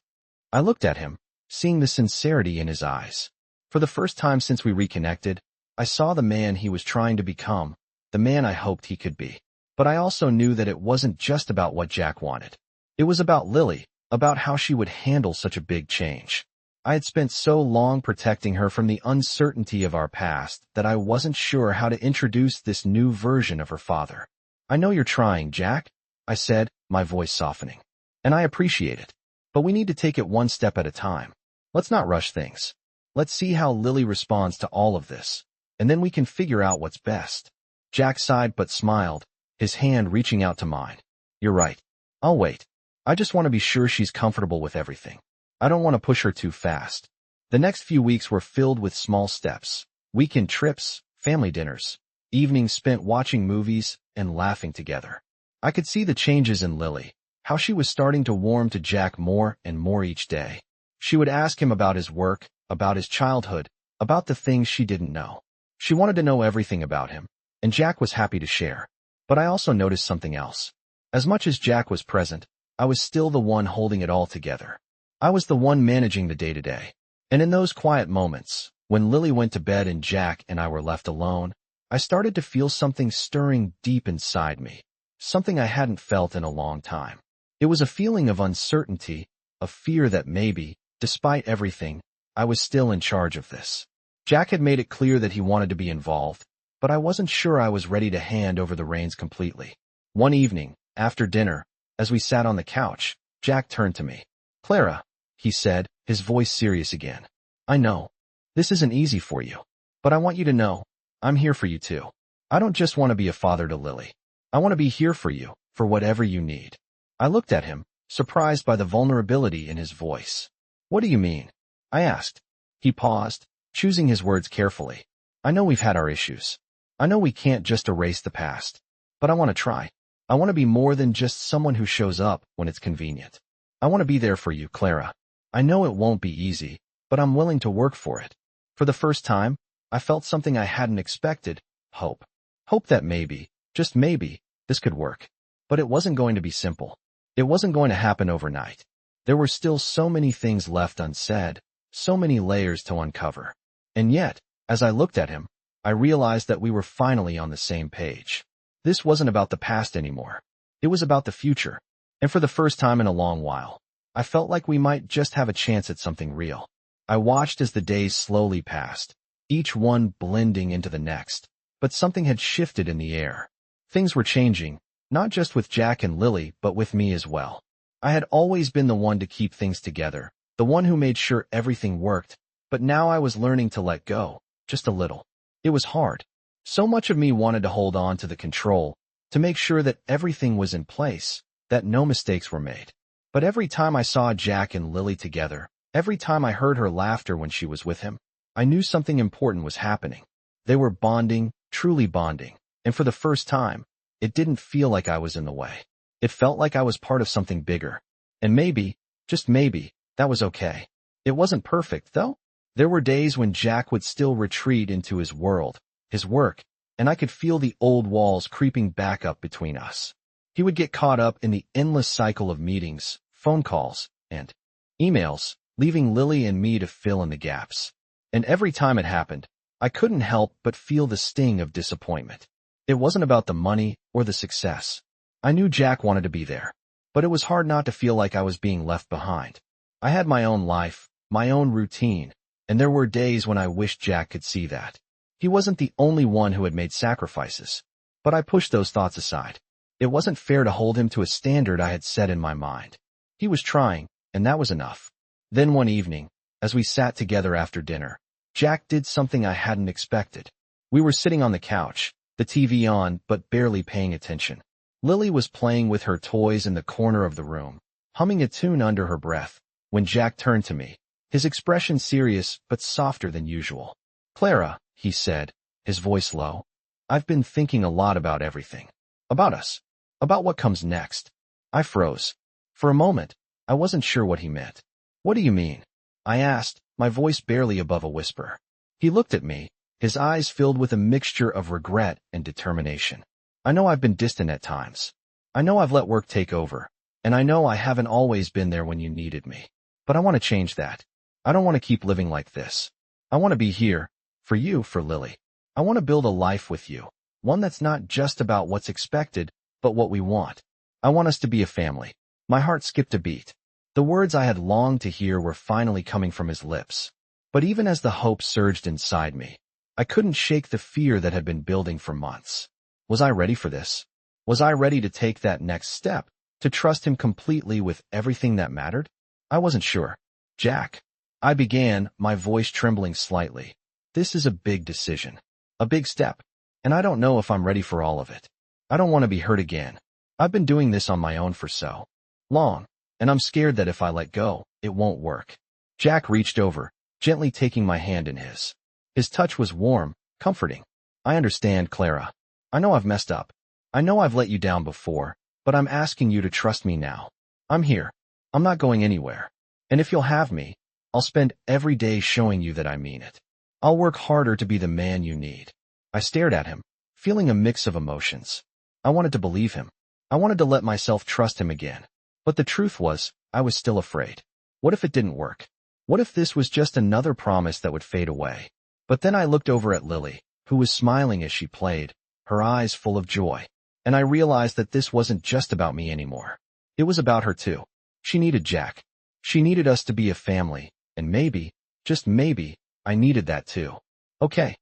I looked at him, seeing the sincerity in his eyes. For the first time since we reconnected, I saw the man he was trying to become, the man I hoped he could be. But I also knew that it wasn't just about what Jack wanted. It was about Lily, about how she would handle such a big change. I had spent so long protecting her from the uncertainty of our past that I wasn't sure how to introduce this new version of her father. I know you're trying, Jack, I said, my voice softening. And I appreciate it. But we need to take it one step at a time. Let's not rush things. Let's see how Lily responds to all of this, and then we can figure out what's best. Jack sighed but smiled, his hand reaching out to mine. You're right. I'll wait. I just want to be sure she's comfortable with everything. I don't want to push her too fast. The next few weeks were filled with small steps, weekend trips, family dinners, evenings spent watching movies and laughing together. I could see the changes in Lily, how she was starting to warm to Jack more and more each day. She would ask him about his work, about his childhood, about the things she didn't know. She wanted to know everything about him, and Jack was happy to share. But I also noticed something else. As much as Jack was present, I was still the one holding it all together. I was the one managing the day-to-day. And in those quiet moments, when Lily went to bed and Jack and I were left alone, I started to feel something stirring deep inside me, something I hadn't felt in a long time. It was a feeling of uncertainty, of fear that maybe, despite everything, I was still in charge of this. Jack had made it clear that he wanted to be involved, but I wasn't sure I was ready to hand over the reins completely. One evening, after dinner, as we sat on the couch, Jack turned to me. Clara, he said, his voice serious again. I know. This isn't easy for you. But I want you to know, I'm here for you too. I don't just want to be a father to Lily. I want to be here for you, for whatever you need. I looked at him, surprised by the vulnerability in his voice. What do you mean? I asked. He paused, choosing his words carefully. I know we've had our issues. I know we can't just erase the past. But I want to try. I want to be more than just someone who shows up when it's convenient. I want to be there for you, Clara. I know it won't be easy, but I'm willing to work for it. For the first time, I felt something I hadn't expected, hope. Hope that maybe, just maybe, this could work. But it wasn't going to be simple. It wasn't going to happen overnight. There were still so many things left unsaid, so many layers to uncover. And yet, as I looked at him, I realized that we were finally on the same page. This wasn't about the past anymore. It was about the future. And for the first time in a long while, I felt like we might just have a chance at something real. I watched as the days slowly passed, each one blending into the next. But something had shifted in the air. Things were changing, not just with Jack and Lily, but with me as well. I had always been the one to keep things together, the one who made sure everything worked, but now I was learning to let go, just a little. It was hard. So much of me wanted to hold on to the control, to make sure that everything was in place, that no mistakes were made. But every time I saw Jack and Lily together, every time I heard her laughter when she was with him, I knew something important was happening. They were bonding, truly bonding, and for the first time, it didn't feel like I was in the way. It felt like I was part of something bigger. And maybe, just maybe, that was okay. It wasn't perfect, though. There were days when Jack would still retreat into his world, his work, and I could feel the old walls creeping back up between us. He would get caught up in the endless cycle of meetings, phone calls, and emails, leaving Lily and me to fill in the gaps. And every time it happened, I couldn't help but feel the sting of disappointment. It wasn't about the money or the success. I knew Jack wanted to be there, but it was hard not to feel like I was being left behind. I had my own life, my own routine, and there were days when I wished Jack could see that. He wasn't the only one who had made sacrifices, but I pushed those thoughts aside. It wasn't fair to hold him to a standard I had set in my mind. He was trying, and that was enough. Then one evening, as we sat together after dinner, Jack did something I hadn't expected. We were sitting on the couch, the TV on, but barely paying attention. Lily was playing with her toys in the corner of the room, humming a tune under her breath, when Jack turned to me, his expression serious but softer than usual. Clara, he said, his voice low, I've been thinking a lot about everything. About us. About what comes next. I froze. For a moment, I wasn't sure what he meant. What do you mean? I asked, my voice barely above a whisper. He looked at me, his eyes filled with a mixture of regret and determination. I know I've been distant at times. I know I've let work take over, and I know I haven't always been there when you needed me. But I want to change that. I don't want to keep living like this. I want to be here, for you, for Lily. I want to build a life with you, one that's not just about what's expected, but what we want. I want us to be a family. My heart skipped a beat. The words I had longed to hear were finally coming from his lips. But even as the hope surged inside me, I couldn't shake the fear that had been building for months. Was I ready for this? Was I ready to take that next step, to trust him completely with everything that mattered? I wasn't sure. Jack. I began, my voice trembling slightly. This is a big decision. A big step. And I don't know if I'm ready for all of it. I don't want to be hurt again. I've been doing this on my own for so long, and I'm scared that if I let go, it won't work. Jack reached over, gently taking my hand in his. His touch was warm, comforting. I understand, Clara. I know I've messed up. I know I've let you down before, but I'm asking you to trust me now. I'm here. I'm not going anywhere. And if you'll have me, I'll spend every day showing you that I mean it. I'll work harder to be the man you need. I stared at him, feeling a mix of emotions. I wanted to believe him. I wanted to let myself trust him again. But the truth was, I was still afraid. What if it didn't work? What if this was just another promise that would fade away? But then I looked over at Lily, who was smiling as she played, her eyes full of joy. And I realized that this wasn't just about me anymore. It was about her too. She needed Jack. She needed us to be a family, and maybe, just maybe, I needed that too. Okay,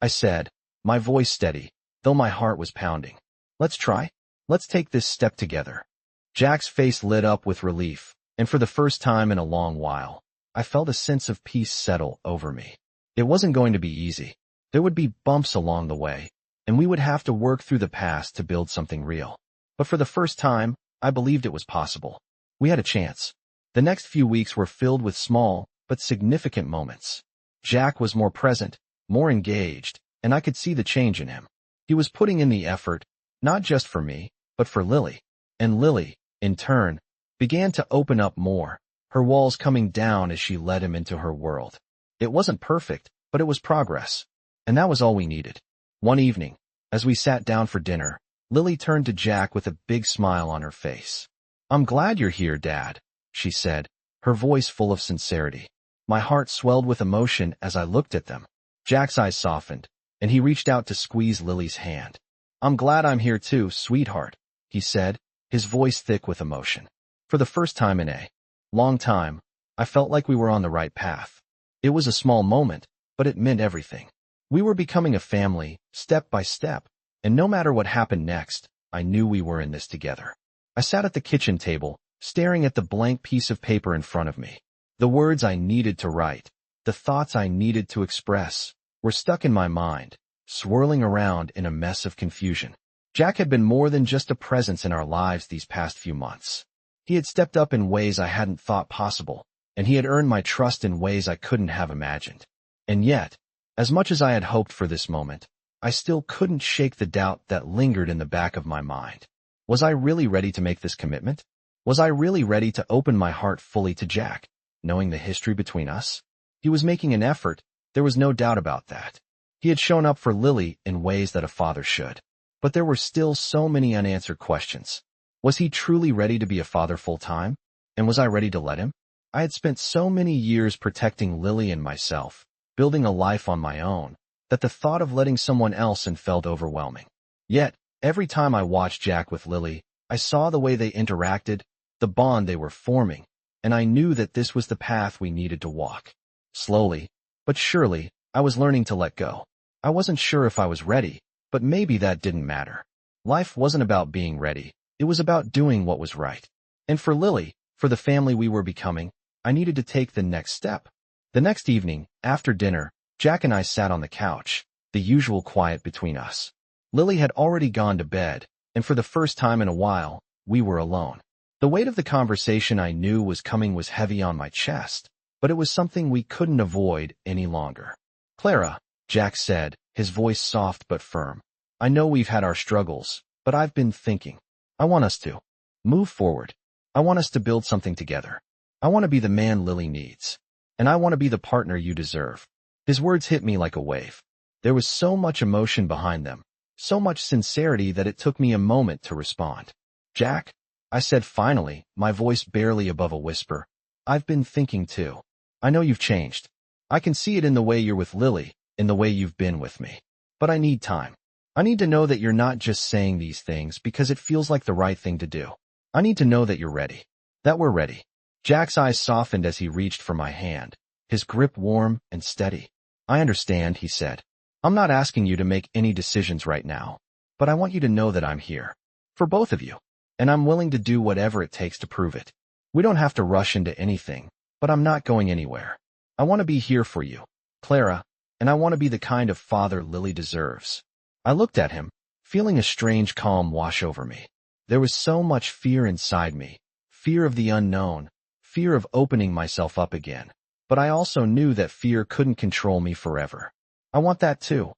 I said, my voice steady, though my heart was pounding. Let's try. Let's take this step together. Jack's face lit up with relief, and for the first time in a long while, I felt a sense of peace settle over me. It wasn't going to be easy. There would be bumps along the way, and we would have to work through the past to build something real. But for the first time, I believed it was possible. We had a chance. The next few weeks were filled with small, but significant moments. Jack was more present, more engaged, and I could see the change in him. He was putting in the effort, not just for me, but for Lily. And Lily, in turn, began to open up more, her walls coming down as she led him into her world. It wasn't perfect, but it was progress. And that was all we needed. One evening, as we sat down for dinner, Lily turned to Jack with a big smile on her face. "I'm glad you're here, Dad," she said, her voice full of sincerity. My heart swelled with emotion as I looked at them. Jack's eyes softened, and he reached out to squeeze Lily's hand. "I'm glad I'm here too, sweetheart," he said, his voice thick with emotion. For the first time in a long time, I felt like we were on the right path. It was a small moment, but it meant everything. We were becoming a family, step by step, and no matter what happened next, I knew we were in this together. I sat at the kitchen table, staring at the blank piece of paper in front of me. The words I needed to write, the thoughts I needed to express, were stuck in my mind, swirling around in a mess of confusion. Jack had been more than just a presence in our lives these past few months. He had stepped up in ways I hadn't thought possible, and he had earned my trust in ways I couldn't have imagined. And yet, as much as I had hoped for this moment, I still couldn't shake the doubt that lingered in the back of my mind. Was I really ready to make this commitment? Was I really ready to open my heart fully to Jack, knowing the history between us? He was making an effort, there was no doubt about that. He had shown up for Lily in ways that a father should. But there were still so many unanswered questions. Was he truly ready to be a father full-time? And was I ready to let him? I had spent so many years protecting Lily and myself, building a life on my own, that the thought of letting someone else in felt overwhelming. Yet, every time I watched Jack with Lily, I saw the way they interacted, the bond they were forming, and I knew that this was the path we needed to walk. Slowly, but surely, I was learning to let go. I wasn't sure if I was ready, but maybe that didn't matter. Life wasn't about being ready, it was about doing what was right. And for Lily, for the family we were becoming, I needed to take the next step. The next evening, after dinner, Jack and I sat on the couch, the usual quiet between us. Lily had already gone to bed, and for the first time in a while, we were alone. The weight of the conversation I knew was coming was heavy on my chest, but it was something we couldn't avoid any longer. "Clara," Jack said, his voice soft but firm, "I know we've had our struggles, but I've been thinking. I want us to move forward. I want us to build something together. I want to be the man Lily needs. And I want to be the partner you deserve. His words hit me like a wave. There was so much emotion behind them, so much sincerity that it took me a moment to respond. Jack, I said finally, my voice barely above a whisper, I've been thinking too. I know you've changed. I can see it in the way you're with Lily, in the way you've been with me. But I need time. I need to know that you're not just saying these things because it feels like the right thing to do. I need to know that you're ready. That we're ready. Jack's eyes softened as he reached for my hand, his grip warm and steady. I understand, he said. I'm not asking you to make any decisions right now, but I want you to know that I'm here. For both of you. And I'm willing to do whatever it takes to prove it. We don't have to rush into anything, but I'm not going anywhere. I want to be here for you, Clara, and I want to be the kind of father Lily deserves. I looked at him, feeling a strange calm wash over me. There was so much fear inside me, fear of the unknown, fear of opening myself up again. But I also knew that fear couldn't control me forever. I want that too,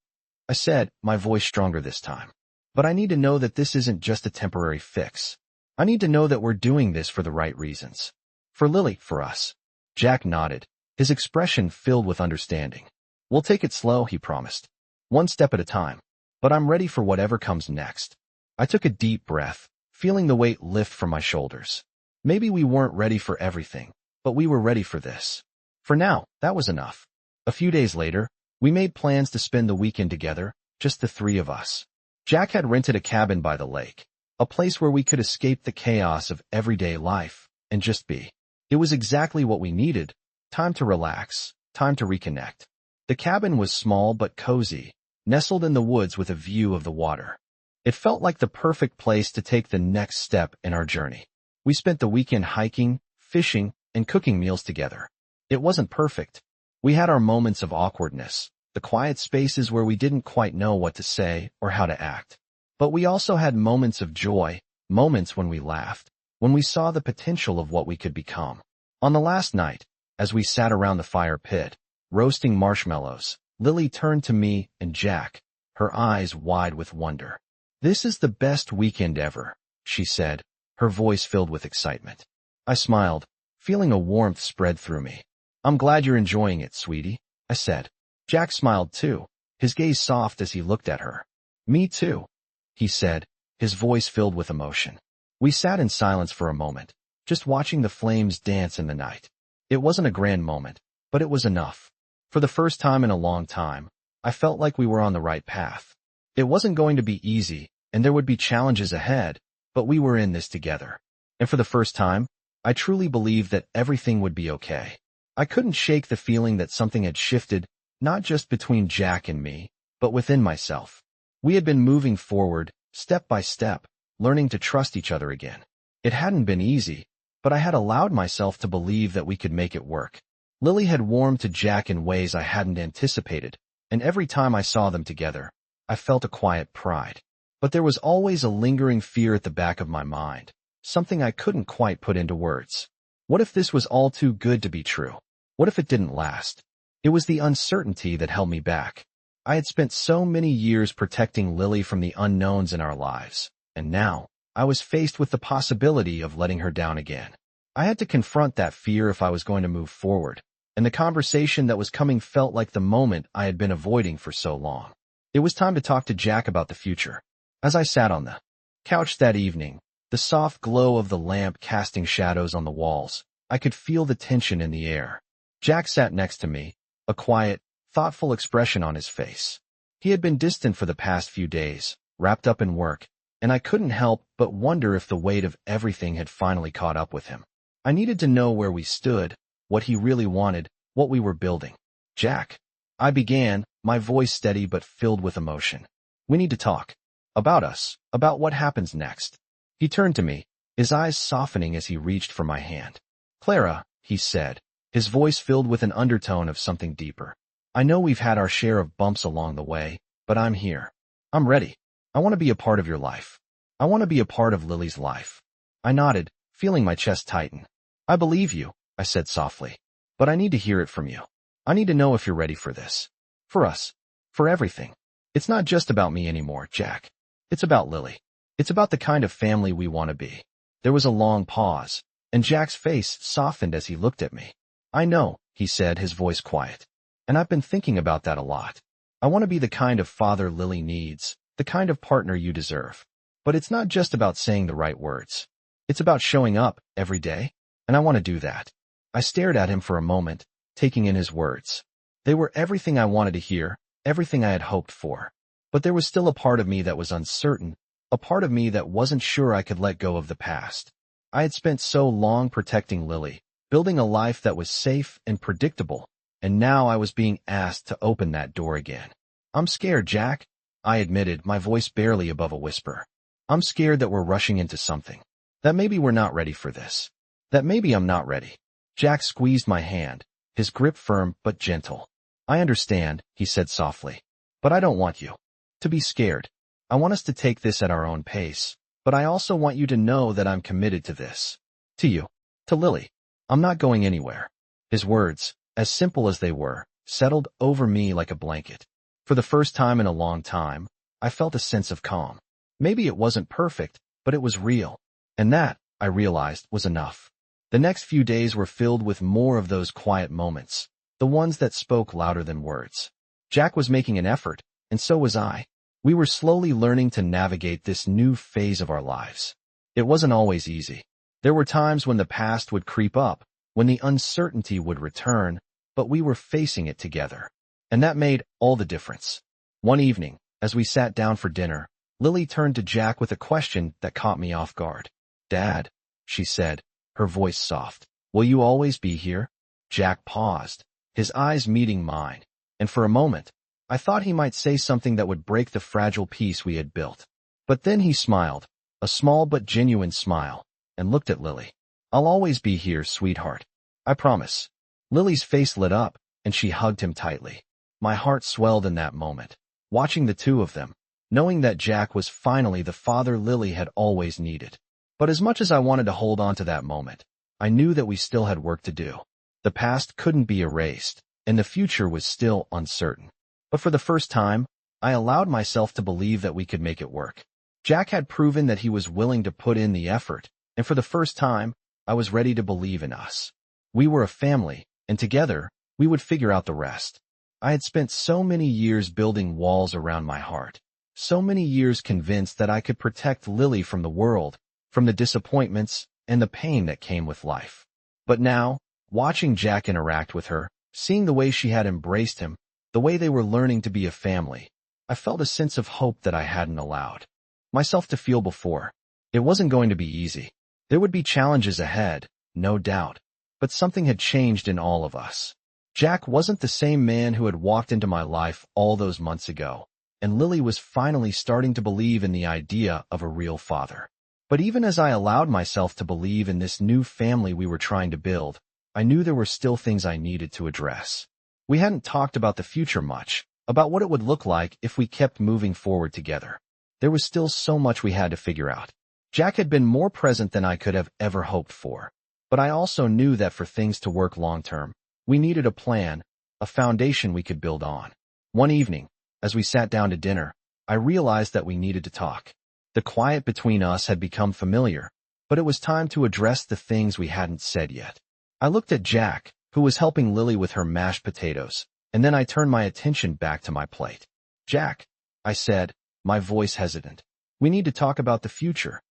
I said, my voice stronger this time. But I need to know that this isn't just a temporary fix. I need to know that we're doing this for the right reasons. For Lily, for us. Jack nodded, his expression filled with understanding. We'll take it slow, he promised. One step at a time. But I'm ready for whatever comes next. I took a deep breath, feeling the weight lift from my shoulders. Maybe we weren't ready for everything, but we were ready for this. For now, that was enough. A few days later, we made plans to spend the weekend together, just the three of us. Jack had rented a cabin by the lake, a place where we could escape the chaos of everyday life and just be. It was exactly what we needed, time to relax, time to reconnect. The cabin was small but cozy, nestled in the woods with a view of the water. It felt like the perfect place to take the next step in our journey. We spent the weekend hiking, fishing, and cooking meals together. It wasn't perfect. We had our moments of awkwardness, the quiet spaces where we didn't quite know what to say or how to act. But we also had moments of joy, moments when we laughed, when we saw the potential of what we could become. On the last night, as we sat around the fire pit, roasting marshmallows, Lily turned to me and Jack, her eyes wide with wonder. This is the best weekend ever, she said, her voice filled with excitement. I smiled, feeling a warmth spread through me. I'm glad you're enjoying it, sweetie, I said. Jack smiled too, his gaze soft as he looked at her. Me too, he said, his voice filled with emotion. We sat in silence for a moment, just watching the flames dance in the night. It wasn't a grand moment, but it was enough. For the first time in a long time, I felt like we were on the right path. It wasn't going to be easy, and there would be challenges ahead, but we were in this together. And for the first time, I truly believed that everything would be okay. I couldn't shake the feeling that something had shifted, not just between Jack and me, but within myself. We had been moving forward, step by step, learning to trust each other again. It hadn't been easy, but I had allowed myself to believe that we could make it work. Lily had warmed to Jack in ways I hadn't anticipated, and every time I saw them together, I felt a quiet pride. But there was always a lingering fear at the back of my mind, something I couldn't quite put into words. What if this was all too good to be true? What if it didn't last? It was the uncertainty that held me back. I had spent so many years protecting Lily from the unknowns in our lives, and now, I was faced with the possibility of letting her down again. I had to confront that fear if I was going to move forward, and the conversation that was coming felt like the moment I had been avoiding for so long. It was time to talk to Jack about the future. As I sat on the couch that evening, the soft glow of the lamp casting shadows on the walls, I could feel the tension in the air. Jack sat next to me, a quiet, thoughtful expression on his face. He had been distant for the past few days, wrapped up in work, and I couldn't help but wonder if the weight of everything had finally caught up with him. I needed to know where we stood, what he really wanted, what we were building. Jack, I began, my voice steady but filled with emotion. We need to talk. About us, about what happens next. He turned to me, his eyes softening as he reached for my hand. Clara, he said, his voice filled with an undertone of something deeper. I know we've had our share of bumps along the way, but I'm here. I'm ready. I want to be a part of your life. I want to be a part of Lily's life. I nodded, feeling my chest tighten. I believe you, I said softly. But I need to hear it from you. I need to know if you're ready for this. For us. For everything. It's not just about me anymore, Jack. It's about Lily. It's about the kind of family we want to be. There was a long pause, and Jack's face softened as he looked at me. I know, he said, his voice quiet. And I've been thinking about that a lot. I want to be the kind of father Lily needs, the kind of partner you deserve. But it's not just about saying the right words. It's about showing up every day, and I want to do that. I stared at him for a moment, taking in his words. They were everything I wanted to hear, everything I had hoped for. But there was still a part of me that was uncertain, a part of me that wasn't sure I could let go of the past. I had spent so long protecting Lily, building a life that was safe and predictable, and now I was being asked to open that door again. I'm scared, Jack, I admitted, my voice barely above a whisper. I'm scared that we're rushing into something. That maybe we're not ready for this. That maybe I'm not ready. Jack squeezed my hand, his grip firm but gentle. I understand, he said softly. But I don't want you to be scared. I want us to take this at our own pace, but I also want you to know that I'm committed to this. To you. To Lily. I'm not going anywhere. His words, as simple as they were, settled over me like a blanket. For the first time in a long time, I felt a sense of calm. Maybe it wasn't perfect, but it was real. And that, I realized, was enough. The next few days were filled with more of those quiet moments, the ones that spoke louder than words. Jack was making an effort, and so was I. We were slowly learning to navigate this new phase of our lives. It wasn't always easy. There were times when the past would creep up, when the uncertainty would return, but we were facing it together. And that made all the difference. One evening, as we sat down for dinner, Lily turned to Jack with a question that caught me off guard. Dad, she said, her voice soft, will you always be here? Jack paused, his eyes meeting mine, and for a moment, I thought he might say something that would break the fragile peace we had built. But then he smiled, a small but genuine smile, and looked at Lily. I'll always be here, sweetheart. I promise. Lily's face lit up, and she hugged him tightly. My heart swelled in that moment, watching the two of them, knowing that Jack was finally the father Lily had always needed. But as much as I wanted to hold on to that moment, I knew that we still had work to do. The past couldn't be erased, and the future was still uncertain. But for the first time, I allowed myself to believe that we could make it work. Jack had proven that he was willing to put in the effort, and for the first time, I was ready to believe in us. We were a family, and together, we would figure out the rest. I had spent so many years building walls around my heart, so many years convinced that I could protect Lily from the world, from the disappointments and the pain that came with life. But now, watching Jack interact with her, seeing the way she had embraced him, the way they were learning to be a family, I felt a sense of hope that I hadn't allowed myself to feel before. It wasn't going to be easy. There would be challenges ahead, no doubt, but something had changed in all of us. Jack wasn't the same man who had walked into my life all those months ago, and Lily was finally starting to believe in the idea of a real father. But even as I allowed myself to believe in this new family we were trying to build, I knew there were still things I needed to address. We hadn't talked about the future much, about what it would look like if we kept moving forward together. There was still so much we had to figure out. Jack had been more present than I could have ever hoped for, but I also knew that for things to work long-term, we needed a plan, a foundation we could build on. One evening, as we sat down to dinner, I realized that we needed to talk. The quiet between us had become familiar, but it was time to address the things we hadn't said yet. I looked at Jack, who was helping Lily with her mashed potatoes, and then I turned my attention back to my plate. Jack, I said, my voice hesitant, we need to talk about the future.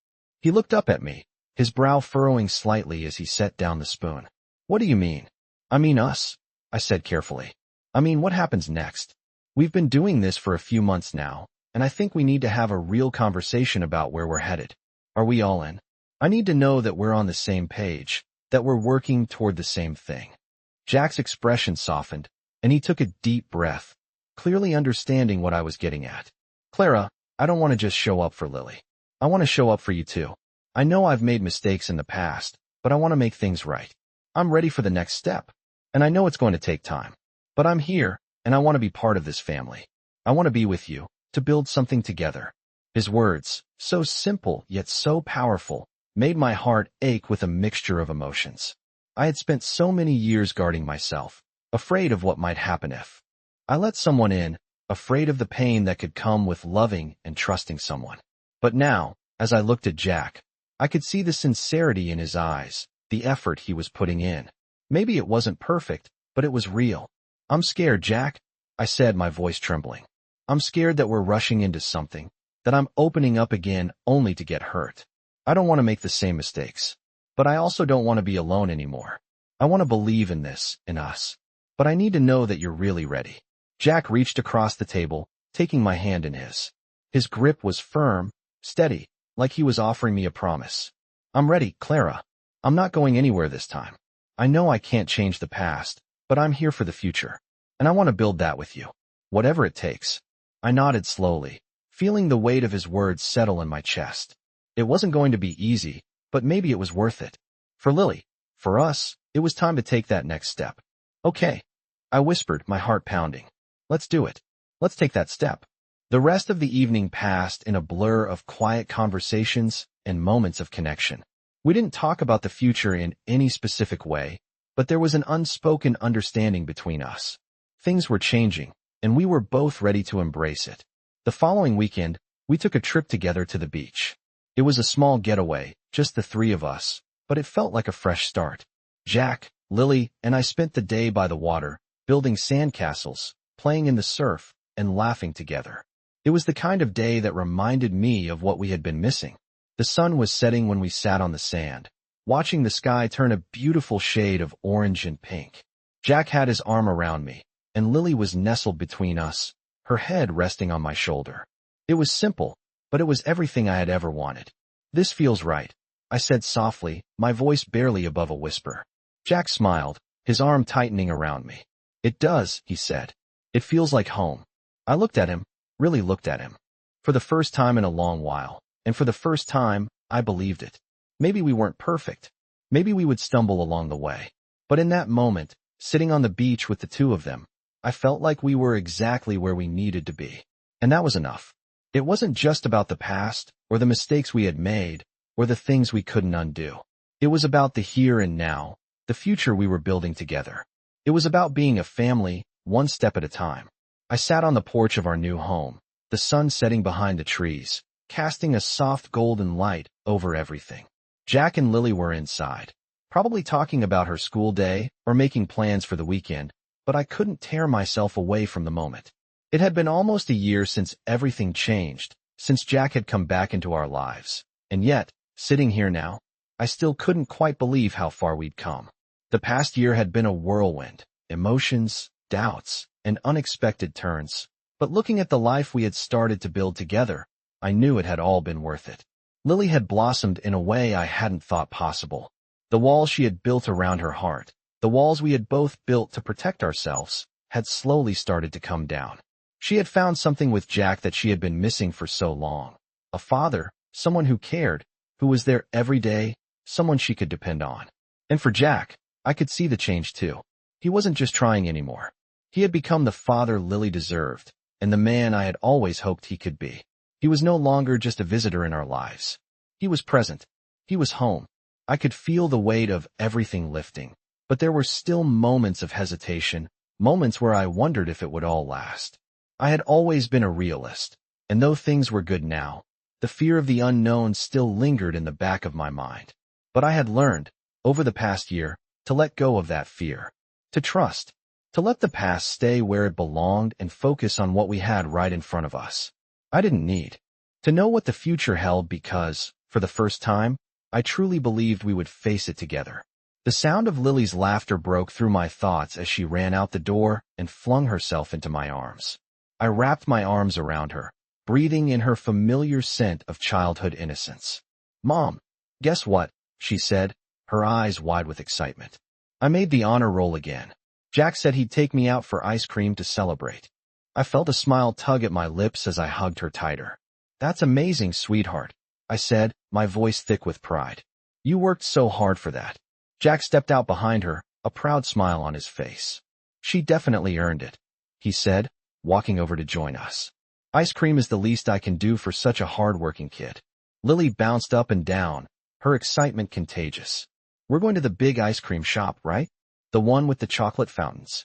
He looked up at me, his brow furrowing slightly as he set down the spoon. What do you mean? I mean us, I said carefully. I mean what happens next. We've been doing this for a few months now, and I think we need to have a real conversation about where we're headed. Are we all in? I need to know that we're on the same page, that we're working toward the same thing. Jack's expression softened, and he took a deep breath, clearly understanding what I was getting at. Clara, I don't want to just show up for Lily. I want to show up for you too. I know I've made mistakes in the past, but I want to make things right. I'm ready for the next step, and I know it's going to take time. But I'm here, and I want to be part of this family. I want to be with you, to build something together. His words, so simple yet so powerful, made my heart ache with a mixture of emotions. I had spent so many years guarding myself, afraid of what might happen if I let someone in, afraid of the pain that could come with loving and trusting someone. But now, As I looked at Jack, I could see the sincerity in his eyes, the effort he was putting in. Maybe it wasn't perfect, but it was real. "I'm scared, Jack," I said, my voice trembling. "I'm scared that we're rushing into something, that I'm opening up again only to get hurt. I don't want to make the same mistakes. But I also don't want to be alone anymore. I want to believe in this, in us. But I need to know that you're really ready." Jack reached across the table, taking my hand in his. His grip was firm, steady, like he was offering me a promise. "I'm ready, Clara. I'm not going anywhere this time. I know I can't change the past, but I'm here for the future. And I want to build that with you. Whatever it takes." I nodded slowly, feeling the weight of his words settle in my chest. It wasn't going to be easy, but maybe it was worth it. For Lily, for us, it was time to take that next step. "Okay," I whispered, my heart pounding. "Let's do it. Let's take that step." The rest of the evening passed in a blur of quiet conversations and moments of connection. We didn't talk about the future in any specific way, but there was an unspoken understanding between us. Things were changing, and we were both ready to embrace it. The following weekend, we took a trip together to the beach. It was a small getaway, just the three of us, but it felt like a fresh start. Jack, Lily, and I spent the day by the water, building sandcastles, playing in the surf, and laughing together. It was the kind of day that reminded me of what we had been missing. The sun was setting when we sat on the sand, watching the sky turn a beautiful shade of orange and pink. Jack had his arm around me, and Lily was nestled between us, her head resting on my shoulder. It was simple, but it was everything I had ever wanted. "This feels right," I said softly, my voice barely above a whisper. Jack smiled, his arm tightening around me. "It does," he said. "It feels like home." I looked at him, really looked at him. For the first time in a long while, and for the first time, I believed it. Maybe we weren't perfect. Maybe we would stumble along the way. But in that moment, sitting on the beach with the two of them, I felt like we were exactly where we needed to be. And that was enough. It wasn't just about the past, or the mistakes we had made, or the things we couldn't undo. It was about the here and now, the future we were building together. It was about being a family, one step at a time. I sat on the porch of our new home, the sun setting behind the trees, casting a soft golden light over everything. Jack and Lily were inside, probably talking about her school day or making plans for the weekend, but I couldn't tear myself away from the moment. It had been almost a year since everything changed, since Jack had come back into our lives. And yet, sitting here now, I still couldn't quite believe how far we'd come. The past year had been a whirlwind, emotions, doubts, and unexpected turns. But looking at the life we had started to build together, I knew it had all been worth it. Lily had blossomed in a way I hadn't thought possible. The walls she had built around her heart, the walls we had both built to protect ourselves, had slowly started to come down. She had found something with Jack that she had been missing for so long. A father, someone who cared, who was there every day, someone she could depend on. And for Jack, I could see the change too. He wasn't just trying anymore. He had become the father Lily deserved, and the man I had always hoped he could be. He was no longer just a visitor in our lives. He was present. He was home. I could feel the weight of everything lifting, but there were still moments of hesitation, moments where I wondered if it would all last. I had always been a realist, and though things were good now, the fear of the unknown still lingered in the back of my mind. But I had learned, over the past year, to let go of that fear, to trust, to let the past stay where it belonged and focus on what we had right in front of us. I didn't need to know what the future held because, for the first time, I truly believed we would face it together. The sound of Lily's laughter broke through my thoughts as she ran out the door and flung herself into my arms. I wrapped my arms around her, breathing in her familiar scent of childhood innocence. "Mom, guess what?" she said, her eyes wide with excitement. "I made the honor roll again. Jack said he'd take me out for ice cream to celebrate." I felt a smile tug at my lips as I hugged her tighter. "That's amazing, sweetheart," I said, my voice thick with pride. "You worked so hard for that." Jack stepped out behind her, a proud smile on his face. "She definitely earned it," he said, walking over to join us. "Ice cream is the least I can do for such a hard-working kid." Lily bounced up and down, her excitement contagious. "We're going to the big ice cream shop, right? The one with the chocolate fountains."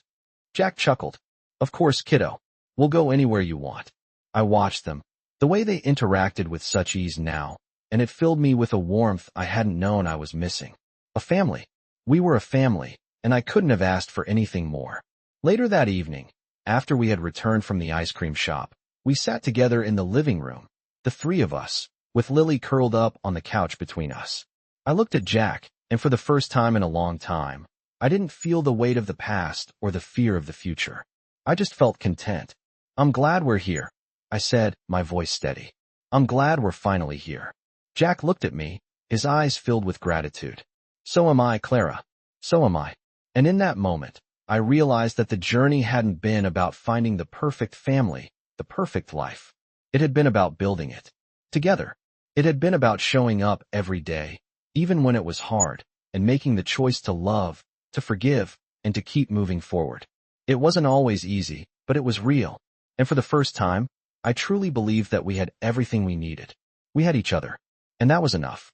Jack chuckled. "Of course, kiddo. We'll go anywhere you want." I watched them, the way they interacted with such ease now, and it filled me with a warmth I hadn't known I was missing. A family. We were a family, and I couldn't have asked for anything more. Later that evening, after we had returned from the ice cream shop, we sat together in the living room, the three of us, with Lily curled up on the couch between us. I looked at Jack, and for the first time in a long time, I didn't feel the weight of the past or the fear of the future. I just felt content. "I'm glad we're here," I said, my voice steady. "I'm glad we're finally here." Jack looked at me, his eyes filled with gratitude. "So am I, Clara. So am I." And in that moment, I realized that the journey hadn't been about finding the perfect family, the perfect life. It had been about building it together. It had been about showing up every day, even when it was hard, and making the choice to love, to forgive, and to keep moving forward. It wasn't always easy, but it was real. And for the first time, I truly believed that we had everything we needed. We had each other. And that was enough.